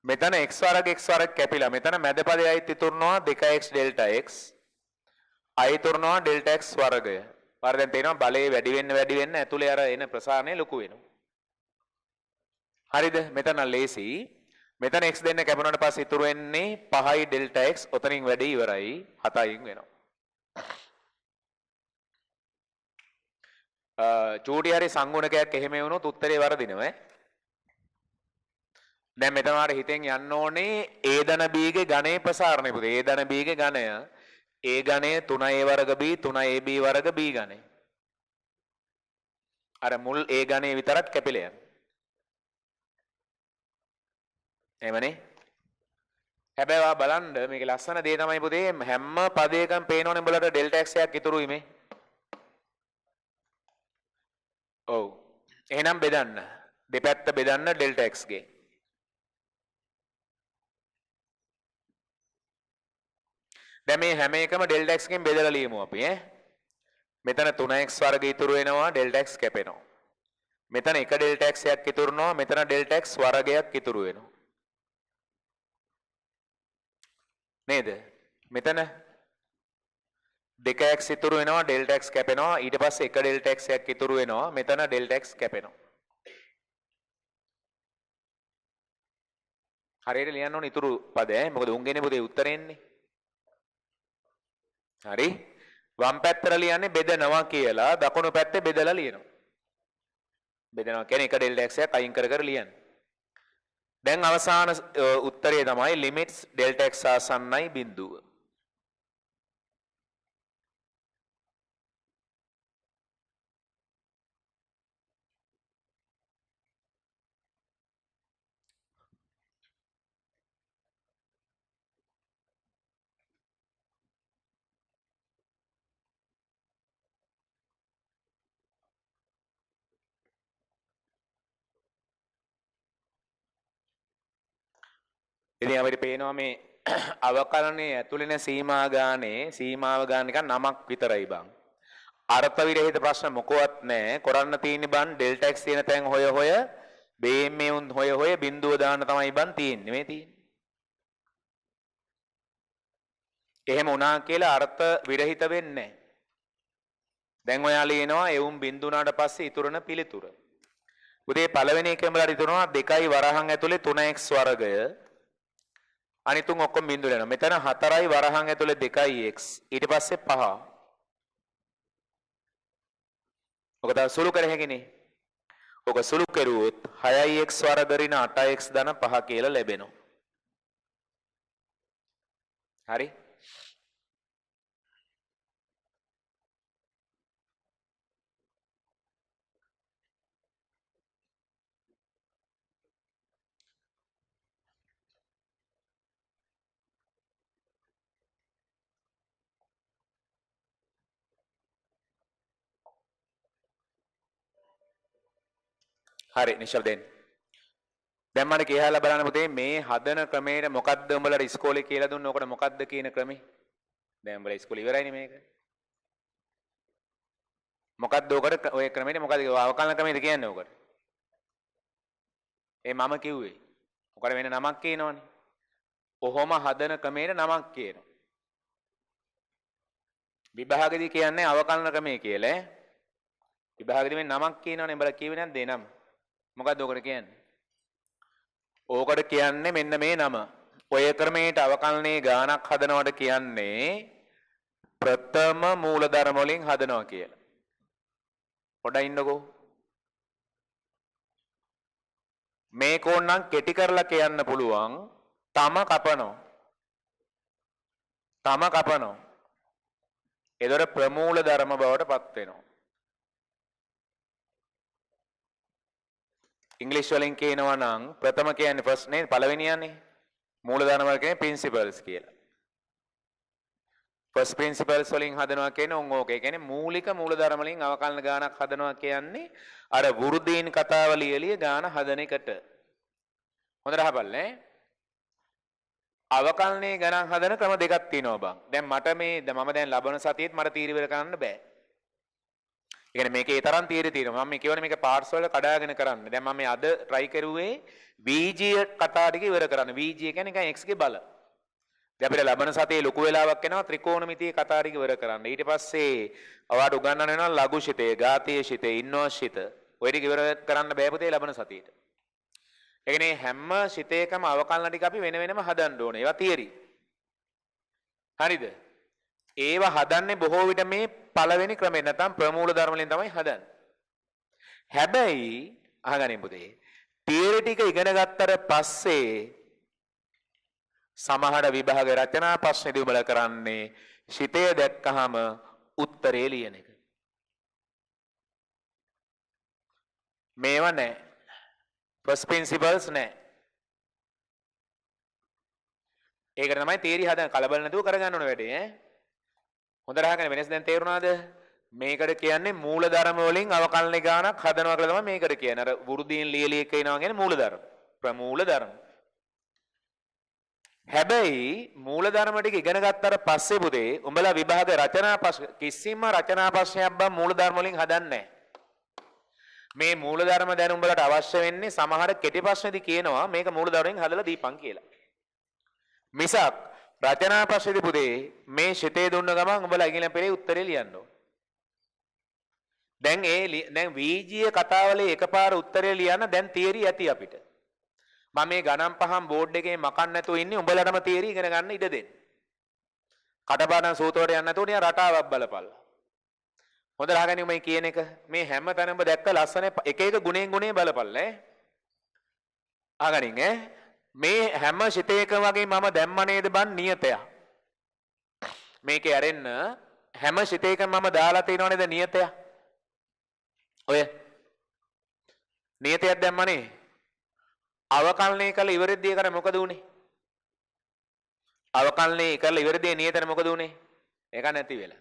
මෙතන x වර්ග කැපිලා මෙතන මැද පදයයිත් ඉතුරුනවා 2x ඩෙල්ටා x අය ඉතුරුනවා ඩෙල්ටා x වර්ගය. පාර දැන් තේරෙනවා බලය වැඩි වෙන්න ඇතුලේ අර එන ප්‍රසාරණය ලොකු වෙනවා. හරිද? මෙතන ලේසි. මෙතන x දෙන්න කැපුණාට පස්සේ ඉතුරු වෙන්නේ 5යි ඩෙල්ටා x ඔතනින් වැඩි ඉවරයි 7යින් වෙනවා. චූටි හරි සංගුණකයක් එහෙම වුණොත් උත්තරේ වරදිනවා ඈ. දැන් මෙතන ඔයාලට හිතෙන් යන්න ඕනේ a ධන b ගේ ඝනයේ ප්‍රසාරණය පුතේ. a ධන b ගේ ඝනය a ඝනය 3a වර්ග b 3ab වර්ග b ඝනය. අර මුල් a ඝනය විතරක් කැපිලා යනවා. එහෙමනේ. හැබැයි ඔයා බලන්න මේකේ ලස්සන දේ තමයි පුතේ හැම පදයකම පේනවනේ උඹලට ඩෙල්ටා x එකක් ඉතුරුයි මේ. ඔව්. එහෙනම් බෙදන්න. දෙපැත්ත බෙදන්න ඩෙල්ටා x ගේ. දැන් මේ හැම එකම ඩෙල්ටා x ගෙන් බෙදලා ලියමු අපි ඈ. මෙතන 3x වර්ග ඉතුරු වෙනවා ඩෙල්ටා x කැපෙනවා. මෙතන එක ඩෙල්ටා x එකක් ඉතුරුනවා මෙතන ඩෙල්ටා x වර්ගයක් ඉතුරු වෙනවා. නේද? මෙතන 2x ඉතුරු වෙනවා ඩෙල්ටා x කැපෙනවා ඊට පස්සේ එක ඩෙල්ටා x එකක් ඉතුරු වෙනවා මෙතන ඩෙල්ටා x කැපෙනවා. හරියට ලියන්න ඕනේ ඉතුරු පද ඈ මොකද උන්ගේනේ පොතේ උත්තරේ එන්නේ. හරි වම් පැත්තට ලියන්නේ බෙදනවා කියලා දකුණු පැත්තේ බෙදලා ලියනවා. බෙදනවා කියන්නේ එක ඩෙල්ටා x එකක් අයින් කර කර ලියන්නේ. දැන් අවසාන උත්තරය තමයි limits delta x ආසන්නයි බිඳුව. ඉතින් අපිට පේනවා මේ අවකලනයේ ඇතුළේ සීමාව ගාන එක නමක් විතරයි බං. අර්ථ විරහිත ප්‍රශ්න මොකවත් නැහැ. කරන්න තියෙන්නේ බං ඩෙල්ටා x තියෙන තැන් හොය බේම්මේ උන් හොය බිඳුව දාන්න තමයි බං තියෙන්නේ මේ තියෙන්නේ. එහෙම වුණා කියලා අර්ථ විරහිත වෙන්නේ නැහැ. දැන් ඔයා ලියනවා එවුන් බින්දුනාට පස්සේ ඉතුරුන පිළිතුර. උදේ පළවෙනි එකෙන් බලලා ඉතුරුනවා 2යි වරහන් ඇතුලේ 3x වර්ගය. අනිතුන් ඔක්කොම බින්දුව වෙනවා. මෙතන 4යි වරහන් ඇතුලේ 2x. ඊට පස්සේ 5. ඔක තමයි සුළු කර හැකිනේ. ඔක සුළු කරුවොත් 6x වර්ග ඍණ 8x ධන 5 කියලා ලැබෙනවා. හරි? හරි නිශ්ශබ්දයෙන්. දැන් මට කියලා බලන්න පුතේ මේ හදන ක්‍රමයට මොකද්ද උඹලට ඉස්කෝලේ කියලා දුන්නේ? ඔකට මොකද්ද කියන ක්‍රමේ? දැන් උඹලා ඉස්කෝලේ ඉවරයිනේ මේක. මොකද්ද ඔකට ඔය ක්‍රමෙට මොකද්ද අවකලන ක්‍රමෙද කියන්නේ ඔකට? ඒ මම කිව්වේ. ඔකට වෙන නමක් කියනවනේ. ඔහොම හදන ක්‍රමයට නමක් කියනවා. විභාගෙදි කියන්නේ අවකලන ක්‍රමය කියලා. විභාගෙදි මේ නමක් කියනවනේ උඹලා කිව්වේ නැද්ද ඒ නම? මොකද්ද ඔකට කියන්නේ? ඕකට කියන්නේ මෙන්න මේ නම. ඔය ක්‍රමයට අවකලනයේ ගානක් හදනවට කියන්නේ ප්‍රථම මූලධර්ම වලින් හදනවා කියලා. පොඩ්ඩක් ඉන්නකෝ. මේක ඕනනම් කෙටි කරලා කියන්න පුළුවන් තම කපනවා. තම කපනවා. ඒතර ප්‍රමූල ධර්ම බවට පත් වෙනවා. ඉංග්‍රීසි වලින් කියනවා නම් ප්‍රථම කියන්නේ ෆස්ට් නේ පළවෙනියනේ. මූල ධර්ම වල කියන්නේ ප්‍රින්සිපල්ස් කියලා. ෆස්ට් ප්‍රින්සිපල්ස් වලින් හදනවා කියන්නේ උන් ඕක. ඒ කියන්නේ මූලික මූල ධර්ම වලින් අවකලන ගානක් හදනවා කියන්නේ අර වෘදීන් කතාවල එළිය ගාන හදන එකට. හොඳට අහපල්නේ. අවකලනයේ ගණන් හදන ක්‍රම දෙකක් තියෙනවා බං. දැන් මට මේ මම දැන් ලබන සතියේත් මට තීර ඉවර කරන්න බෑ. ඒ කියන්නේ මේකේ ඒ තරම් තීර තියෙනවා. මම මේ කියවනේ මේක පාර්ට්ස් වල කඩාගෙන කරන්න. දැන් මම මේ අද try කරුවේ VG කතා ටික ඉවර කරන්න. VG කියන්නේ නිකන් x ගේ බල. දැන් අපිට ලබන සතියේ ලොකු වෙලාවක් එනවා ත්‍රිකෝණමිතිය කතා ටික ඉවර කරන්න. ඊට පස්සේ ඔයාලට උගන්වන්න වෙනවා ලඝු ශිතය, ඝාතීය ශිතය, ඉන්වර්ස් ශිත. ඔය ටික ඉවර කරන්න බෑ පුතේ ලබන සතියේට. ඒ කියන්නේ හැම ශිතයකම අවකලන ටික අපි වෙන වෙනම හදන්න ඕනේ. ඒවා තියරි. හරිද? ඒවා හදන්නේ බොහෝ විට මේ පළවෙනි ක්‍රමයෙන් නැත්නම් ප්‍රමූල ධර්ම වලින් තමයි හදන්නේ. හැබැයි අහගනින් පුතේ. තියරි ටික ඉගෙන ගත්තට පස්සේ සමහර විභාග රචනා ප්‍රශ්නේදී උඹලා කරන්නේ ශිතය දැක්කහම උත්තරේ ලියන එක. මේවා නැහැ. ෆස්ට් ප්‍රින්සිපල්ස් නැහැ. ඒකට තමයි තියරි හදන්න කලබල නැතුව කරගන්න ඕන වැඩේ ඈ. හොඳට අහගෙන වෙනස් දැන් තේරුණාද? මේකට කියන්නේ මූල ධර්ම වලින් අවකලන ගානක් හදනවා කියලා තමයි මේකට කියන්නේ. අර වෘදීන් ලියලිය කියනවා කියන්නේ මූල ධර්ම. ප්‍රමූල ධර්ම. හැබැයි මූල ධර්ම ටික ඉගෙන ගත්තාට පස්සේ පුතේ උඹලා විභාග රචනා ප්‍රශ්න කිසිම රචනා ප්‍රශ්නයක් බම් මූල ධර්ම වලින් හදන්නේ නැහැ. මේ මූල ධර්ම දැන් උඹලට අවශ්‍ය වෙන්නේ සමහර කෙටි ප්‍රශ්නේදී කියනවා මේක මූල ධර්මයෙන් හදලා දීපන් කියලා. මිසක් රචනා ප්‍රශ්නේදී පුතේ මේ ශිතේ දුන්න ගමන් උඹලා ඉගෙන පෙරේ උත්තරේ ලියන්න ඕන. දැන් වීජීය කතාවලේ එකපාර උත්තරේ ලියන්න දැන් තියරි ඇති අපිට. මම මේ ගණන් පහම් බෝඩ් එකේ මකන්න නැතුව ඉන්නේ උඹලටම තියරි ඉගෙන ගන්න ඉඩ දෙන්න. කටපාඩම් සූත්‍රයට යන්න නැතුව නිකන් රටාවක් බලපල්ලා. හොඳට අහගන්න මේ කියන එක මේ හැම තැනම දැක්ක ලස්සන එක එක ගුණයෙන් ගුණේ බලපල්ලා අහගනින් මේ හැම ශිතයකම වගේ මම දැම්ම නේද බන් නියතයක්. මේකේ ඇරෙන්න හැම ශිතයකම මම දාලා තියෙනව නේද නියතයක්. ඔය නියතයක් දැම්මනේ. අවකලනය කළ ඉවරෙද්දී ඒකට මොකද උනේ? අවකලනය කරලා ඉවරදී නියතට මොකද උනේ? ඒක නැති වෙලා.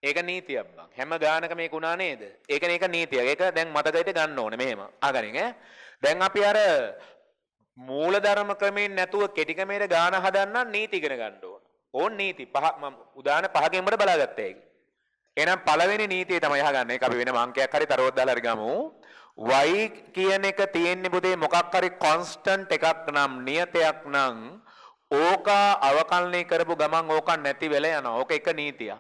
ඒක නීතියක් බං. හැම ගානක මේක උනා නේද? ඒකනේ ඒක නීතියක්. ඒක දැන් මතකයට ගන්න ඕනේ මෙහෙම. අහගනින් දැන් අපි අර මූල ධර්ම ක්‍රමයෙන් නැතුව කෙටි ක්‍රමයට ගාන හදන්න නීති ඉගෙන ගන්න ඕන. ඕන් නීති පහ මම උදාහරණ පහකින් උඹට බලාගත්තා ඒක. එහෙනම් පළවෙනි නීතිය තමයි අහගන්න. ඒක අපි වෙන අංකයක් හරි තරවොත් දාලා හරි ගමු. y කියන එක තියෙන්නේ පුතේ මොකක් හරි කොන්ස්ටන්ට් එකක් නම් නියතයක් නම් ඕක අවකලනය කරපු ගමන් ඕක නැති වෙලා යනවා. ඕක එක නීතියක්.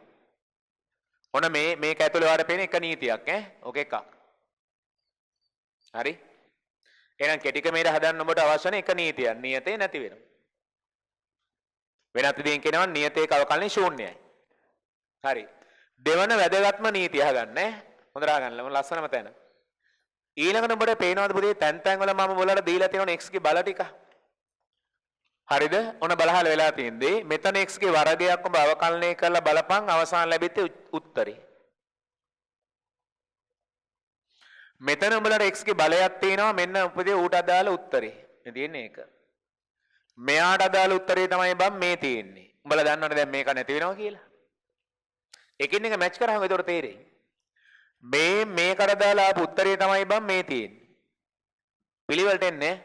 ඔන්න මේක ඇතුලේ වාර පේන එක නීතියක් ඈ. ඕක එකක්. හරි? එහෙනම් කෙටි ක්‍රමයට හදන්න ඔබට අවශ්‍ය නැහැ එක නීතියක්. නියතේ නැති වෙනවා. වෙනත් විදිහෙන් කියනවා නියතේ අවකලනය ශූන්‍යයි. හරි. දෙවන වැදගත්ම නීතිය අහගන්න ඈ. හොඳට අහගන්න. ලස්සනම තැන. ඊළඟට ඔබට පේනවද පුතේ තැන් තැන් වල මම ඔයාලට දීලා තියෙනවා x ගේ බල ටික. හරිද? ඔන්න බලහල වෙලා තියෙන්නේ. මෙතන x ගේ වර්ගයක් ඔබ අවකලනය කරලා බලපන් අවසාන ලැබිච්ච උත්තරේ. මෙතන උඹලට x ගේ බලයක් තියෙනවා මෙන්න උපදේ ඌට අදාළ උත්තරේ. මේ තියෙන්නේ ඒක. මෙයාට අදාළ උත්තරේ තමයි බම් මේ තියෙන්නේ. උඹලා දන්නවනේ දැන් මේක නැති වෙනවා කියලා. එකින් එක මැච් කරාම ඒතකොට තේරෙයි. මේකට අදාළ ආපු උත්තරේ තමයි බම් මේ තියෙන්නේ. පිළිවෙලට එන්නේ.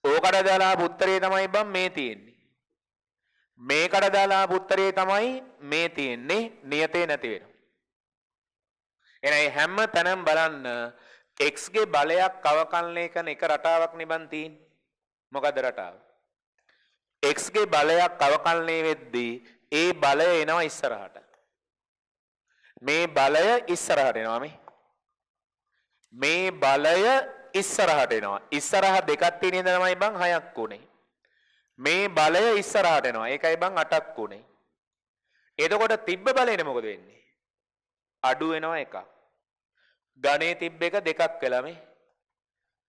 ඕකට අදාළ ආපු උත්තරේ තමයි බම් මේ තියෙන්නේ. මේකට අදාළ ආපු උත්තරේ තමයි මේ තියෙන්නේ. නියතේ නැති වෙනවා. එහෙනම් හැම තැනම බලන්න x ගේ බලයක් අවකලනය කරන එක රටාවක් නිබන් තියෙන්නේ. මොකද රටාව? x ගේ බලයක් අවකලනය වෙද්දී ඒ බලය එනවා ඉස්සරහට. මේ බලය ඉස්සරහට එනවා මේ බලය ඉස්සරහට එනවා. ඉස්සරහ දෙකක් තියෙන ඉඳ තමයි බං 6ක් උනේ. මේ බලය ඉස්සරහට එනවා. ඒකයි බං 8ක් උනේ. එතකොට තිබ්බ බලේනේ මොකද වෙන්නේ? අඩු වෙනවා එකක්. ගණේ තිබ්බ එක දෙකක් වෙලා මේ.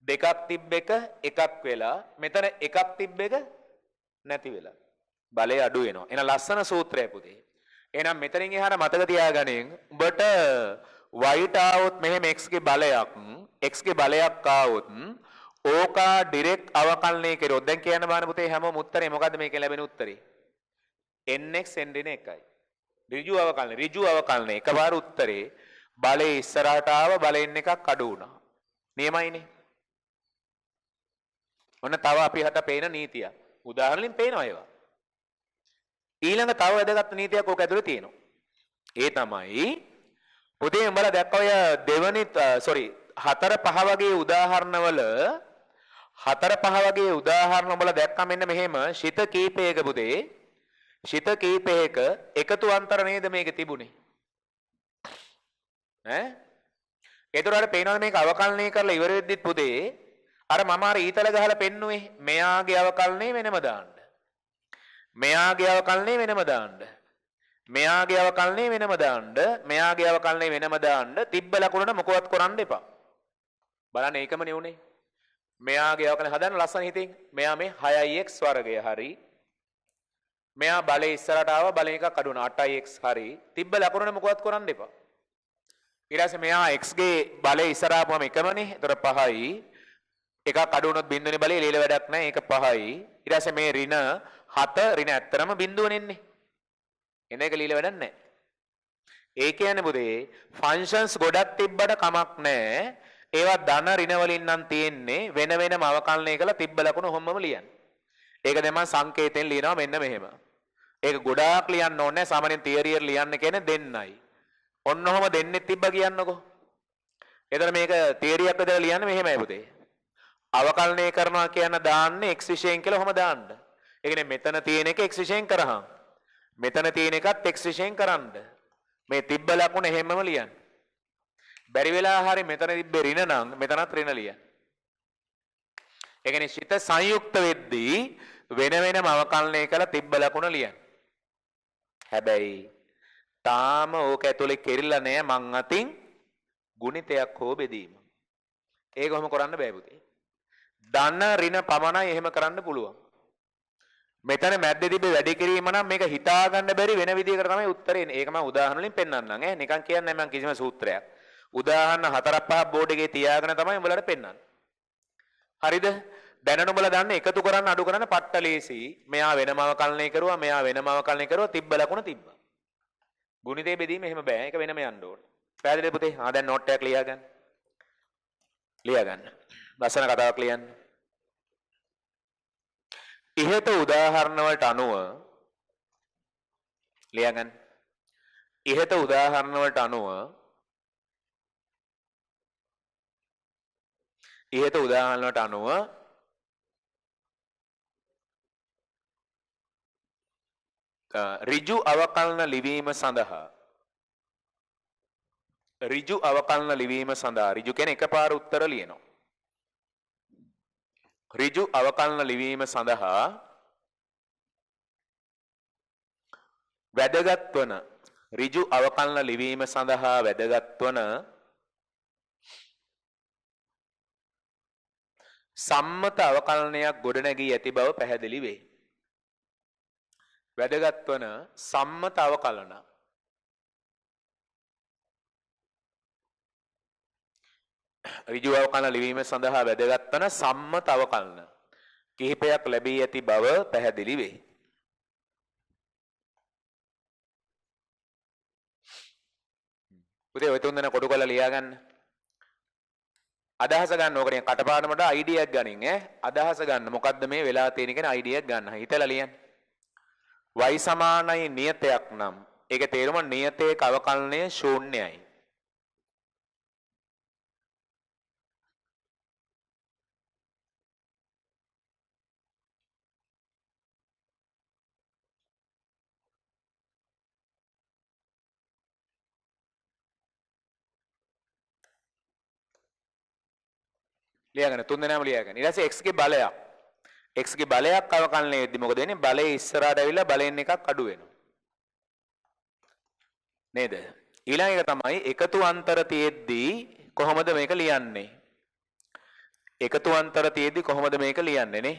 දෙකක් තිබ්බ එක එකක් වෙලා මෙතන එකක් තිබ්බ එක නැති වෙලා. බලය අඩු වෙනවා. එහෙනම් ලස්සන සූත්‍රය පුතේ. එහෙනම් මෙතනින් එහාට මතක තියාගනින් උඹට y ට આવොත් මෙහෙම x ගේ බලයක් x ගේ බලයක් ආවොත් ඕක ඩිරෙක්ට් අවකලනය කරොත් දැන් කියන්න බාන පුතේ හැමෝම උත්තරේ මොකද්ද මේකේ ලැබෙන උත්තරේ? nx n න එකයි. ඍජු අවකලනය එකපාර උත්තරේ බලේ ඉස්සරහට ආව බලෙන් එකක් අඩු වුණා. නියමයිනේ. ඔන්න තව අපි හට පේන නීතිය. උදාහරණෙන් පේනවා ඒවා. ඊළඟ තව වැදගත් නීතියක් ඕක ඇතුලේ තියෙනවා. ඒ තමයි පුතේ උඹලා දැක්ක ඔය දෙවනි හතර පහ වගේ උදාහරණ උඹලා දැක්ක මෙන්න මෙහෙම ශිත කීපයක පුතේ ශිත කීපයක එකතු අන්තර නේද මේක තිබුණේ ඈ ඒතරට පේනවද මේක අවකලනය කරලා ඉවර වෙද්දිත් පුතේ අර මම අර ඊතල ගහලා පෙන්නුවේ මෙයාගේ අවකලනය වෙනම දාන්න මෙයාගේ අවකලනය වෙනම දාන්න මෙයාගේ අවකලනය වෙනම දාන්න මෙයාගේ අවකලනය වෙනම දාන්න තිබ්බ ලකුණට මොකවත් කරන්න එපා බලන්න ඒකමනේ උනේ මෙයාගේ අවකලනය හදන්න ලස්සන හිතින් මෙයා මේ 6x වර්ගය හරි මෙයා බලේ ඉස්සරහට ආව බලෙන් එකක් අඩු වුණා 8x හරි තිබ්බ ලකුණට මොකවත් කරන්න එපා ඊට පස්සේ මෙයා x ගේ බලේ ඉස්සරහා ආපුවම එකමනේ ඒතර 5යි එකක් අඩු වුණොත් බිඳුනේ බලේ ලීල වැඩක් නැහැ ඒක 5යි ඊට පස්සේ මේ ඍණ 7 ඍණ ඇත්තරම බිඳුවනේ එන්නේ එන එක ලීල වැඩක් නැහැ ඒ කියන්නේ පුතේ ෆන්ක්ෂන්ස් ගොඩක් තිබ්බට කමක් නැහැ ඒවා ධන ඍණ වලින් නම් තියෙන්නේ වෙන වෙනම අවකලනය කරලා තිබ්බ ලකුණු හැමෝම ලියන්න ඒක දැන් මම සංකේතයෙන් ලියනවා මෙන්න මෙහෙම ඒක ගොඩාක් ලියන්න ඕනේ නැහැ සාමාන්‍යයෙන් තියරි එක ලියන්න කියන්නේ දෙන්නයි ඔන්න ඔහම දෙන්නෙත් තිබ්බා කියන්නකෝ එතන මේක තියරි එකක් විතර ලියන්නේ මෙහෙමයි පුතේ අවකලනය කරනවා කියන දාන්නේ x විශයෙන් කියලා ඔහම දාන්න ඒ කියන්නේ මෙතන තියෙන එක x විශයෙන් කරහම් මෙතන තියෙන එකත් x විශයෙන් කරන්න මේ තිබ්බ ලකුණ එහෙමම ලියන්න බැරි වෙලා හරි මෙතන තිබ්බේ ඍණ නම් මෙතනත් ඍණ ලියන්න ඒ කියන්නේ ශිත සංයුක්ත වෙද්දී වෙන වෙනම අවකලනය කරලා තිබ්බ ලකුණ ලියන්න හැබැයි තාම ඕක ඇතුලේ කෙරිලා නෑ මං අතින් ගුණිතයක් හෝ බෙදීම ඒක කොහොම කරන්න බෑ පුතේ ධන ඍණ පමණයි එහෙම කරන්න පුළුවන් මෙතන මැද්දේ තිබෙ වැඩි කිරීම නම් මේක හිතා ගන්න බැරි වෙන විදිහකට තමයි උත්තරේ එන්නේ. ඒක මම උදාහරණ වලින් පෙන්නන්නම් ඈ. නිකන් කියන්නේ මම කිසිම සූත්‍රයක්. උදාහරණ 4ක් 5ක් බෝඩ් එකේ තියාගෙන තමයි උඹලට පෙන්නන්නේ. හරිද? දැනට උඹලා දන්න එකතු කරන්න අඩු කරන්න පට්ට ලේසි. මෙයා වෙනම අවකලනය කරුවා, මෙයා වෙනම අවකලනය කරුවා, තිබ්බ ලකුණ තිබ්බා. ගුණිතේ බෙදීම එහෙම බෑ. ඒක වෙනම යන්න ඕනේ. පැහැදිලිද පුතේ? දැන් නෝට් එකක් ලියා ගන්න. ලියා ගන්න. ලස්සන කතාවක් ලියන්න. ඉහත උදාහරණ වලට අනුව ලියගන්න. ඉහත උදාහරණ වලට අනුව ඍජු අවකලන ලිවීම සඳහා ඍජු අවකලන ලිවීම සඳහා ඍජු කියන්නේ එකපාර උත්තර ලියනවා. ඍජු අවකලන ලිවීම සඳහා වැදගත් වන ඍජු අවකලන ලිවීම සඳහා වැදගත් වන සම්මත අවකලනයක් ගොඩනැගී ඇති බව පැහැදිලි වේ. වැදගත් වන සම්මත අවකලන ඍජු අවකලන ලිවීම සඳහා වැදගත් වන සම්මත අවකලන කිහිපයක් ලැබී ඇති බව පැහැදිලි වේ. පුතේ ඔය තුන් දෙනා කොටු කරලා ලියා ගන්න. අදහස ගන්න ඕකනේ කටපාඩමට අයිඩියක් ගනින් ඈ. අදහස ගන්න මොකද්ද මේ වෙලා තියෙන කියන අයිඩියක් ගන්න. හිතලා ලියන්න. y සමානයි නියතයක් නම් ඒකේ තේරුම නියතයේ අවකලනය ශූන්‍යයි. ලියාගන්න තුන් දෙනාම ලියාගන්න. ඊට පස්සේ x ගේ බලයක්. x ගේ බලයක් අවකලනය වෙද්දි මොකද වෙන්නේ? බලයේ ඉස්සරහට ඇවිල්ලා බලෙන් එකක් අඩු වෙනවා. නේද? ඊළඟ එක තමයි එකතු අන්තර තියෙද්දී කොහොමද මේක ලියන්නේ? එකතු අන්තර තියෙද්දී කොහොමද මේක ලියන්නේ නේ?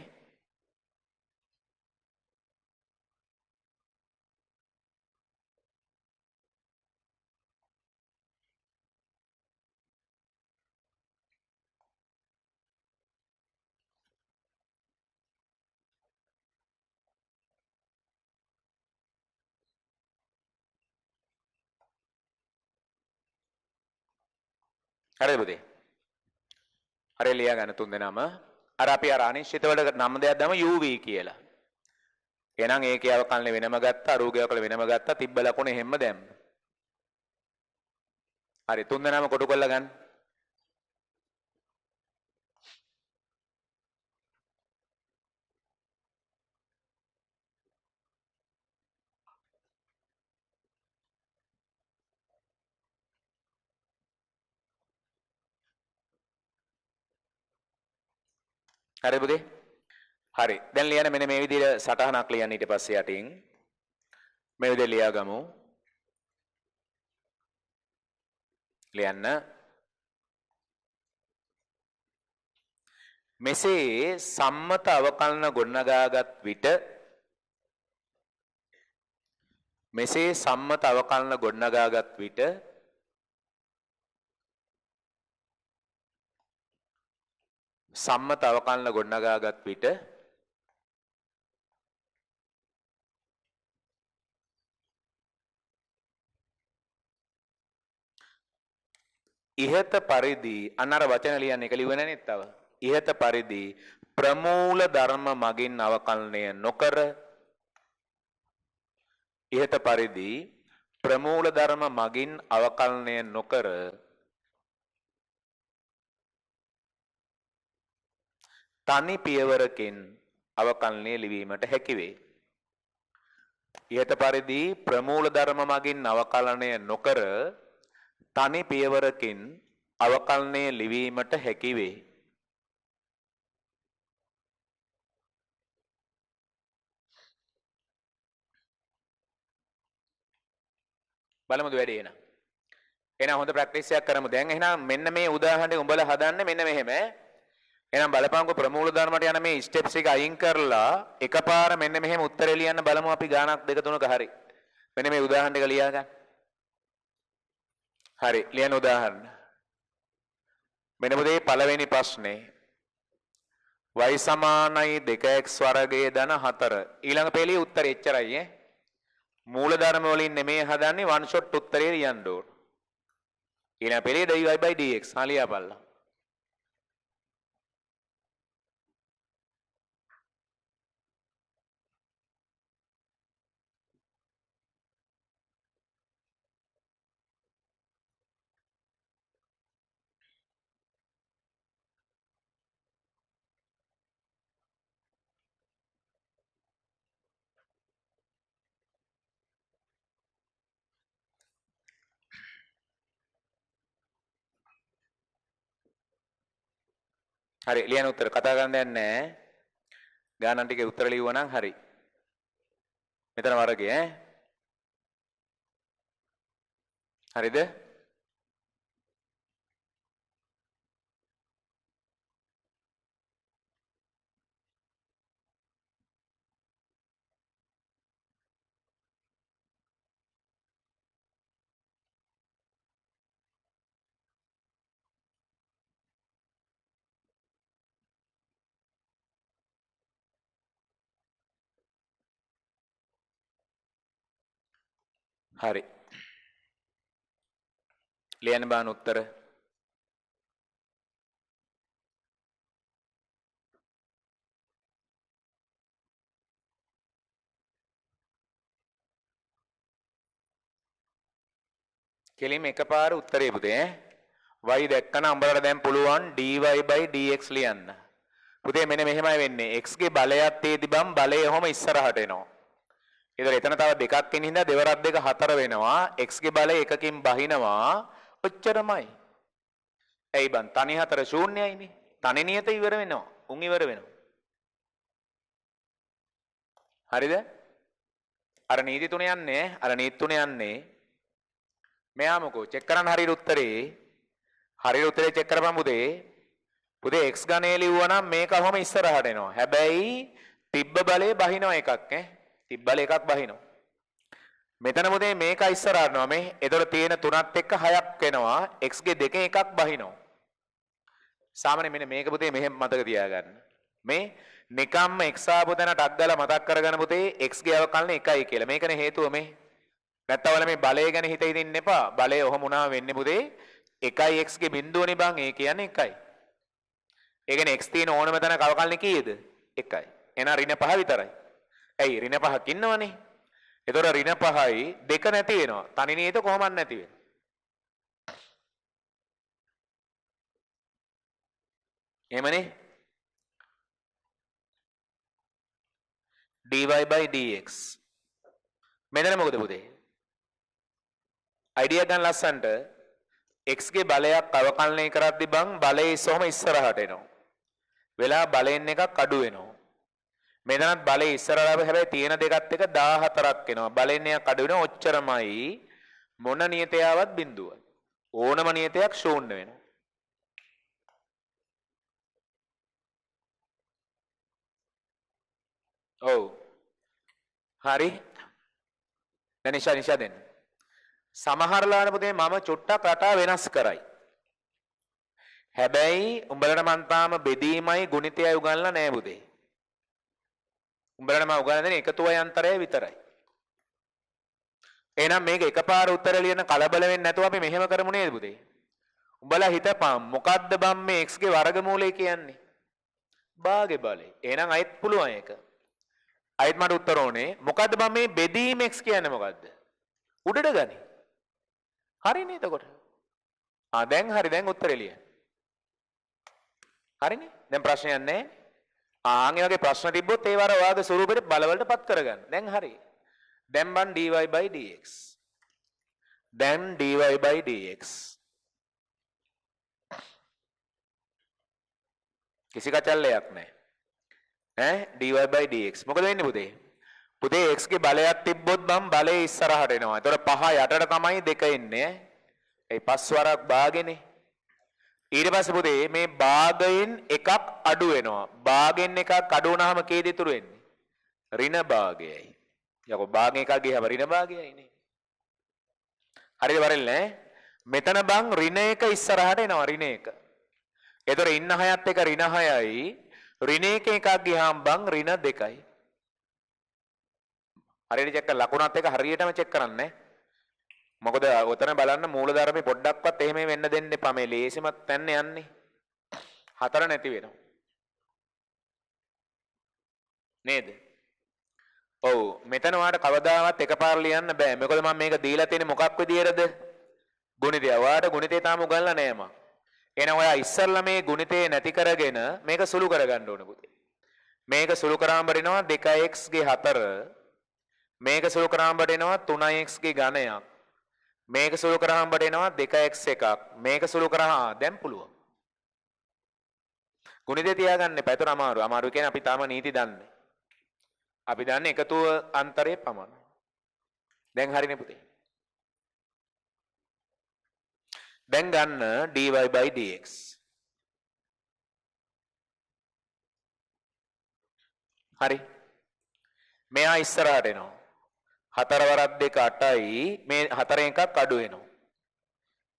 හරිද පුතේ? හරිය ලියා ගන්න තුන් දෙනාම. අර අපි අර අනිශ්චිත වල නම දෙයක් දාම uv කියලා. එහෙනම් ඒකේ අවකලන වෙනම ගත්තා, රූගේ අවකලන වෙනම ගත්තා, තිබ්බ ලකුණ හැම දැම්ම. හරි තුන් දෙනාම කොටු කරලා ගන්න. හරිද පුතේ? හරි. දැන් ලියන්න මෙන්න මේ විදිහට සටහනක් ලියන්න ඊට පස්සේ යටින්. මේ විදිහට ලියාගමු. ලියන්න. මෙසේ සම්මත අවකලන ගොඩනගාගත් විට මෙසේ සම්මත අවකලන ගොඩනගාගත් විට සම්මත අවකලන ගොඩනගාගත් විට ඉහත පරිදි අන්නර වචන ලියන්න එක ලිව්ව නැනේ තව. ඉහත පරිදි ප්‍රමූල ධර්ම මගින් අවකලනය නොකර ඉහත පරිදි ප්‍රමූල ධර්ම මගින් අවකලනය නොකර තනි පියවරකින් අවකලනය ලිවීමට හැකි වේ. ඉහත පරිදි ප්‍රමූල ධර්ම මගින් අවකලනය නොකර තනි පියවරකින් අවකලනය ලිවීමට හැකි වේ. බලමුද වැඩේ එන. එහෙනම් හොඳ ප්‍රැක්ටිස් එකක් කරමු. දැන් එහෙනම් මෙන්න මේ උදාහරණේ උඹලා හදන්නේ මෙන්න මෙහෙම. එහෙනම් බලපංකො ප්‍රමූල ධර්මයට යන මේ ස්ටෙප්ස් එක අයින් කරලා එකපාර මෙන්න මෙහෙම උත්තරේ ලියන්න බලමු අපි ගානක් දෙක තුනක හරි. මෙන්න මේ උදාහරණ ටික ලියා ගන්න. හරි ලියන උදාහරණ. මෙන්න මොදේ පළවෙනි ප්‍රශ්නේ. y සමානයි 2x වර්ගයේ ධන 4. ඊළඟ පෙළියේ උත්තරේ එච්චරයි ඈ. මූල ධර්ම වලින් නෙමෙයි හදන්නේ වන් ෂොට් උත්තරේ ලියන්න ඕන. ඊළඟ පෙළියේ dy/dx හලියා බලලා. හරි ලියන උත්තර කතා කරන්න දෙයක් නැහැ. ගානන් ටිකේ උත්තර ලියුවා නම් හරි. මෙතන වර්ගය ඈ. හරිද? හරි. ලියන්න බාන උත්තර. කෙලින්ම එකපාර උත්තරේ පුතේ ඈ. y දැක්කම උඹලට දැන් පුළුවන් dy by dx ලියන්න. පුතේ මෙන්න මෙහෙමයි වෙන්නේ. x ගේ බලයත් තියදිබම් බලය ඔහම ඉස්සරහට එනවා. ඒතර එතන තව දෙකක් ඉන්න හින්දා දෙවරක් දෙක හතර වෙනවා. x ගේ බලය එකකින් බහිනවා. ඔච්චරමයි. ඇයි බං තනි හතර ශූන්‍යයිනේ. තනි නියත ඉවර වෙනවා. උන් ඉවර වෙනවා. හරිද? අර නීති තුන යන්නේ අර නීති තුන යන්නේ මෙයා මොකෝ චෙක් කරන්න හරියට උත්තරේ හරියට උත්තරේ චෙක් කරපන් පුතේ. පුතේ x ගණේ ලිව්වා නම් මේක ඔහම ඉස්සරහට එනවා. හැබැයි තිබ්බ බලේ බහිනවා එකක් ඈ. තිබ්බ බල එකක් බහිනවා. මෙතන පුතේ මේක ඉස්සරහට යනවා මේ. ඒතර තියෙන 3ත් එක්ක 6ක් වෙනවා. x ගේ දෙකෙන් එකක් බහිනවා. සාමාන්‍ය මෙන්න මේක පුතේ මෙහෙම මතක තියාගන්න. මේ නිකම්ම x ආපු තැන ටක් දාලා මතක් කරගන්න පුතේ x ගේ අවකලන 1යි කියලා. මේකනේ හේතුව මේ. නැත්තම් වල මේ බලය ගැන හිත හිතින් එපා. බලය ඔහොම උනා වෙන්නේ පුතේ 1යි x ගේ බිඳුවනේ බං. ඒ කියන්නේ 1යි. ඒ කියන්නේ x තියෙන ඕනම තැනක අවකලන කීයද? 1යි. එහෙනම් ඍණ 5 විතරයි. ඇයි ඍණ 5ක් ඉන්නවනේ. ඒතොර ඍණ 5යි දෙක නැති වෙනවා. තනි නියත කොහොමද නැති වෙන්නේ? එහෙමනේ. dy by dx. මෙතන මොකද පුතේ? අයිඩියා ගන්න ලස්සන්ට x ගේ බලයක් අවකලනය කරද්දි බං බලයේ සොම ඉස්සරහට එනවා. වෙලා බලෙන් එකක් අඩු වෙනවා. මෙතනත් බලයේ ඉස්සරහට හැබැයි තියෙන දෙකත් එක 14ක් එනවා. බලෙන් එකක් අඩු වෙනවා. ඔච්චරමයි. මොන නියතයාවත් බිඳුව. ඕනම නියතයක් ශූන්‍ය වෙනවා. ඔව්. හරි. දැන් නිෂා දෙන්න. සමහරලාන පුතේ මම චුට්ටක් රටා වෙනස් කරයි. හැබැයි උඹලට මන් තාම බෙදීමයි ගුණිතයයි උගන්ලා නැහැ පුතේ. උඹලට මම උගන්ලා දෙන්නේ එකතුවයි අන්තරය විතරයි. එහෙනම් මේක එකපාර උත්තර ලියන කලබල වෙන්නේ නැතුව අපි මෙහෙම කරමු නේද පුතේ? උඹලා හිතපන් මොකද්ද බම් මේ x ගේ වර්ගමූලය කියන්නේ? භාගේ බලය. එහෙනම් අයිත් පුළුවන් ඒක. අයිත් මට උත්තර ඕනේ. මොකද්ද බම් මේ බෙදීම x කියන්නේ මොකද්ද? උඩට ගනි. හරිනේ එතකොට. දැන් හරි දැන් උත්තරේ ලියන්න. හරිනේ? දැන් ප්‍රශ්නයක් නැහැ. ඒ වගේ ප්‍රශ්න තිබ්බොත් ඒව අර ඔයාගේ ස්වරූපෙට බලවලට පත් කරගන්න. දැන් හරි. දැන් බන් dy by dx. දැන් dy by dx. කිසි කචල්ලයක් නැහැ. dy by dx. මොකද වෙන්නේ පුතේ? පුතේ x ගේ බලයක් තිබ්බොත් බම් බලය ඉස්සරහට එනවා. ඒතර 5 යටට තමයි 2 එන්නේ. ඒ 5 වරක් භාගෙනේ. ඊට පස්සේ පුතේ මේ භාගයෙන් එකක් අඩු වෙනවා. භාගෙන් එකක් අඩු වුණාම කීයද ඉතුරු වෙන්නේ? ඍණ භාගයයි. යකෝ භාගෙන් එකක් ගියම ඍණ භාගයයිනේ. හරිද වරෙල්නේ? මෙතන බං ඍණ එක ඉස්සරහට එනවා ඍණ එක. ඒතර ඉන්න 6ත් එක ඍණ 6යි. ඍණ එකක් ගියාම බං ඍණ 2යි. හරියට චෙක් කරලා ලකුණත් එක හරියටම චෙක් කරන්නේ. මොකද ඔතන බලන්න මූලධර්මේ පොඩ්ඩක්වත් එහෙම වෙන්න දෙන්න එපා. මේ ලේසිමත් තැන්න යන්නේ. 4 නැති වෙනවා. නේද? ඔව් මෙතන ඔයාලට කවදාවත් එකපාර ලියන්න බෑ. මොකද මම මේක දීලා තියෙන්නේ මොකක් විදියටද? ගුණිතය. ඔයාලට ගුණිතේ තාම උගන්ලා නෑ මම. එහෙනම් ඔයා ඉස්සල්ලා මේ ගුණිතේ නැති කරගෙන මේක සුළු කරගන්න ඕන පුතේ. මේක සුළු කරාම බරිනවා 2x ගේ 4. මේක සුළු කරාම බරිනවා 3x ගේ ඝනයක්. මේක සුළු කරාම බට එනවා 2x එකක්. මේක සුළු කරා දැන් පුළුවන්. ගුණිතය තියාගන්න එපා. ඒතර අමාරු. අමාරු කියන්නේ අපි තාම නීති දන්නේ. අපි දන්නේ එකතුව අන්තරේ පමණයි. දැන් හරිනේ පුතේ. දැන් ගන්න dy by dx. හරි. මෙයා ඉස්සරහට එනවා. 4 වරක් 2 8යි. මේ 4න් එකක් අඩු වෙනවා.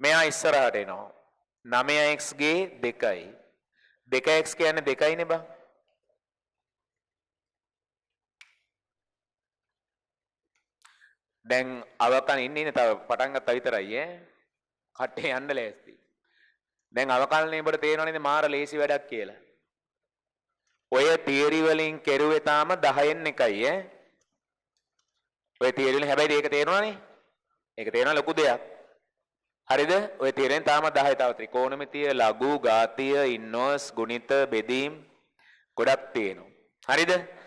මෙයා ඉස්සරහට එනවා. 9x ගේ 2යි. 2x කියන්නේ 2යිනේ බං. දැන් අවකන් ඉන්නේ තව පටන් ගත්තා විතරයි ඈ. කට්ටේ යන්න ලෑස්ති. දැන් අවකල්නේ ඔබට තේරෙනවනේ මාර ලේසි වැඩක් කියලා. ඔය තියරි වලින් කෙරුවේ තාම 10න් එකයි ඈ. ඔය තියරි වලින් හැබැයි ඒක තේරෙනවනේ. ඒක තේරෙන ලොකු දෙයක්. හරිද? ඔය තියරෙන් තාම 10 තව ත්‍රිකෝණමිතිය, ලඝු, ඝාතීය, ඉන්වර්ස්, ගුණිත, බෙදීම් ගොඩක් තියෙනවා. හරිද?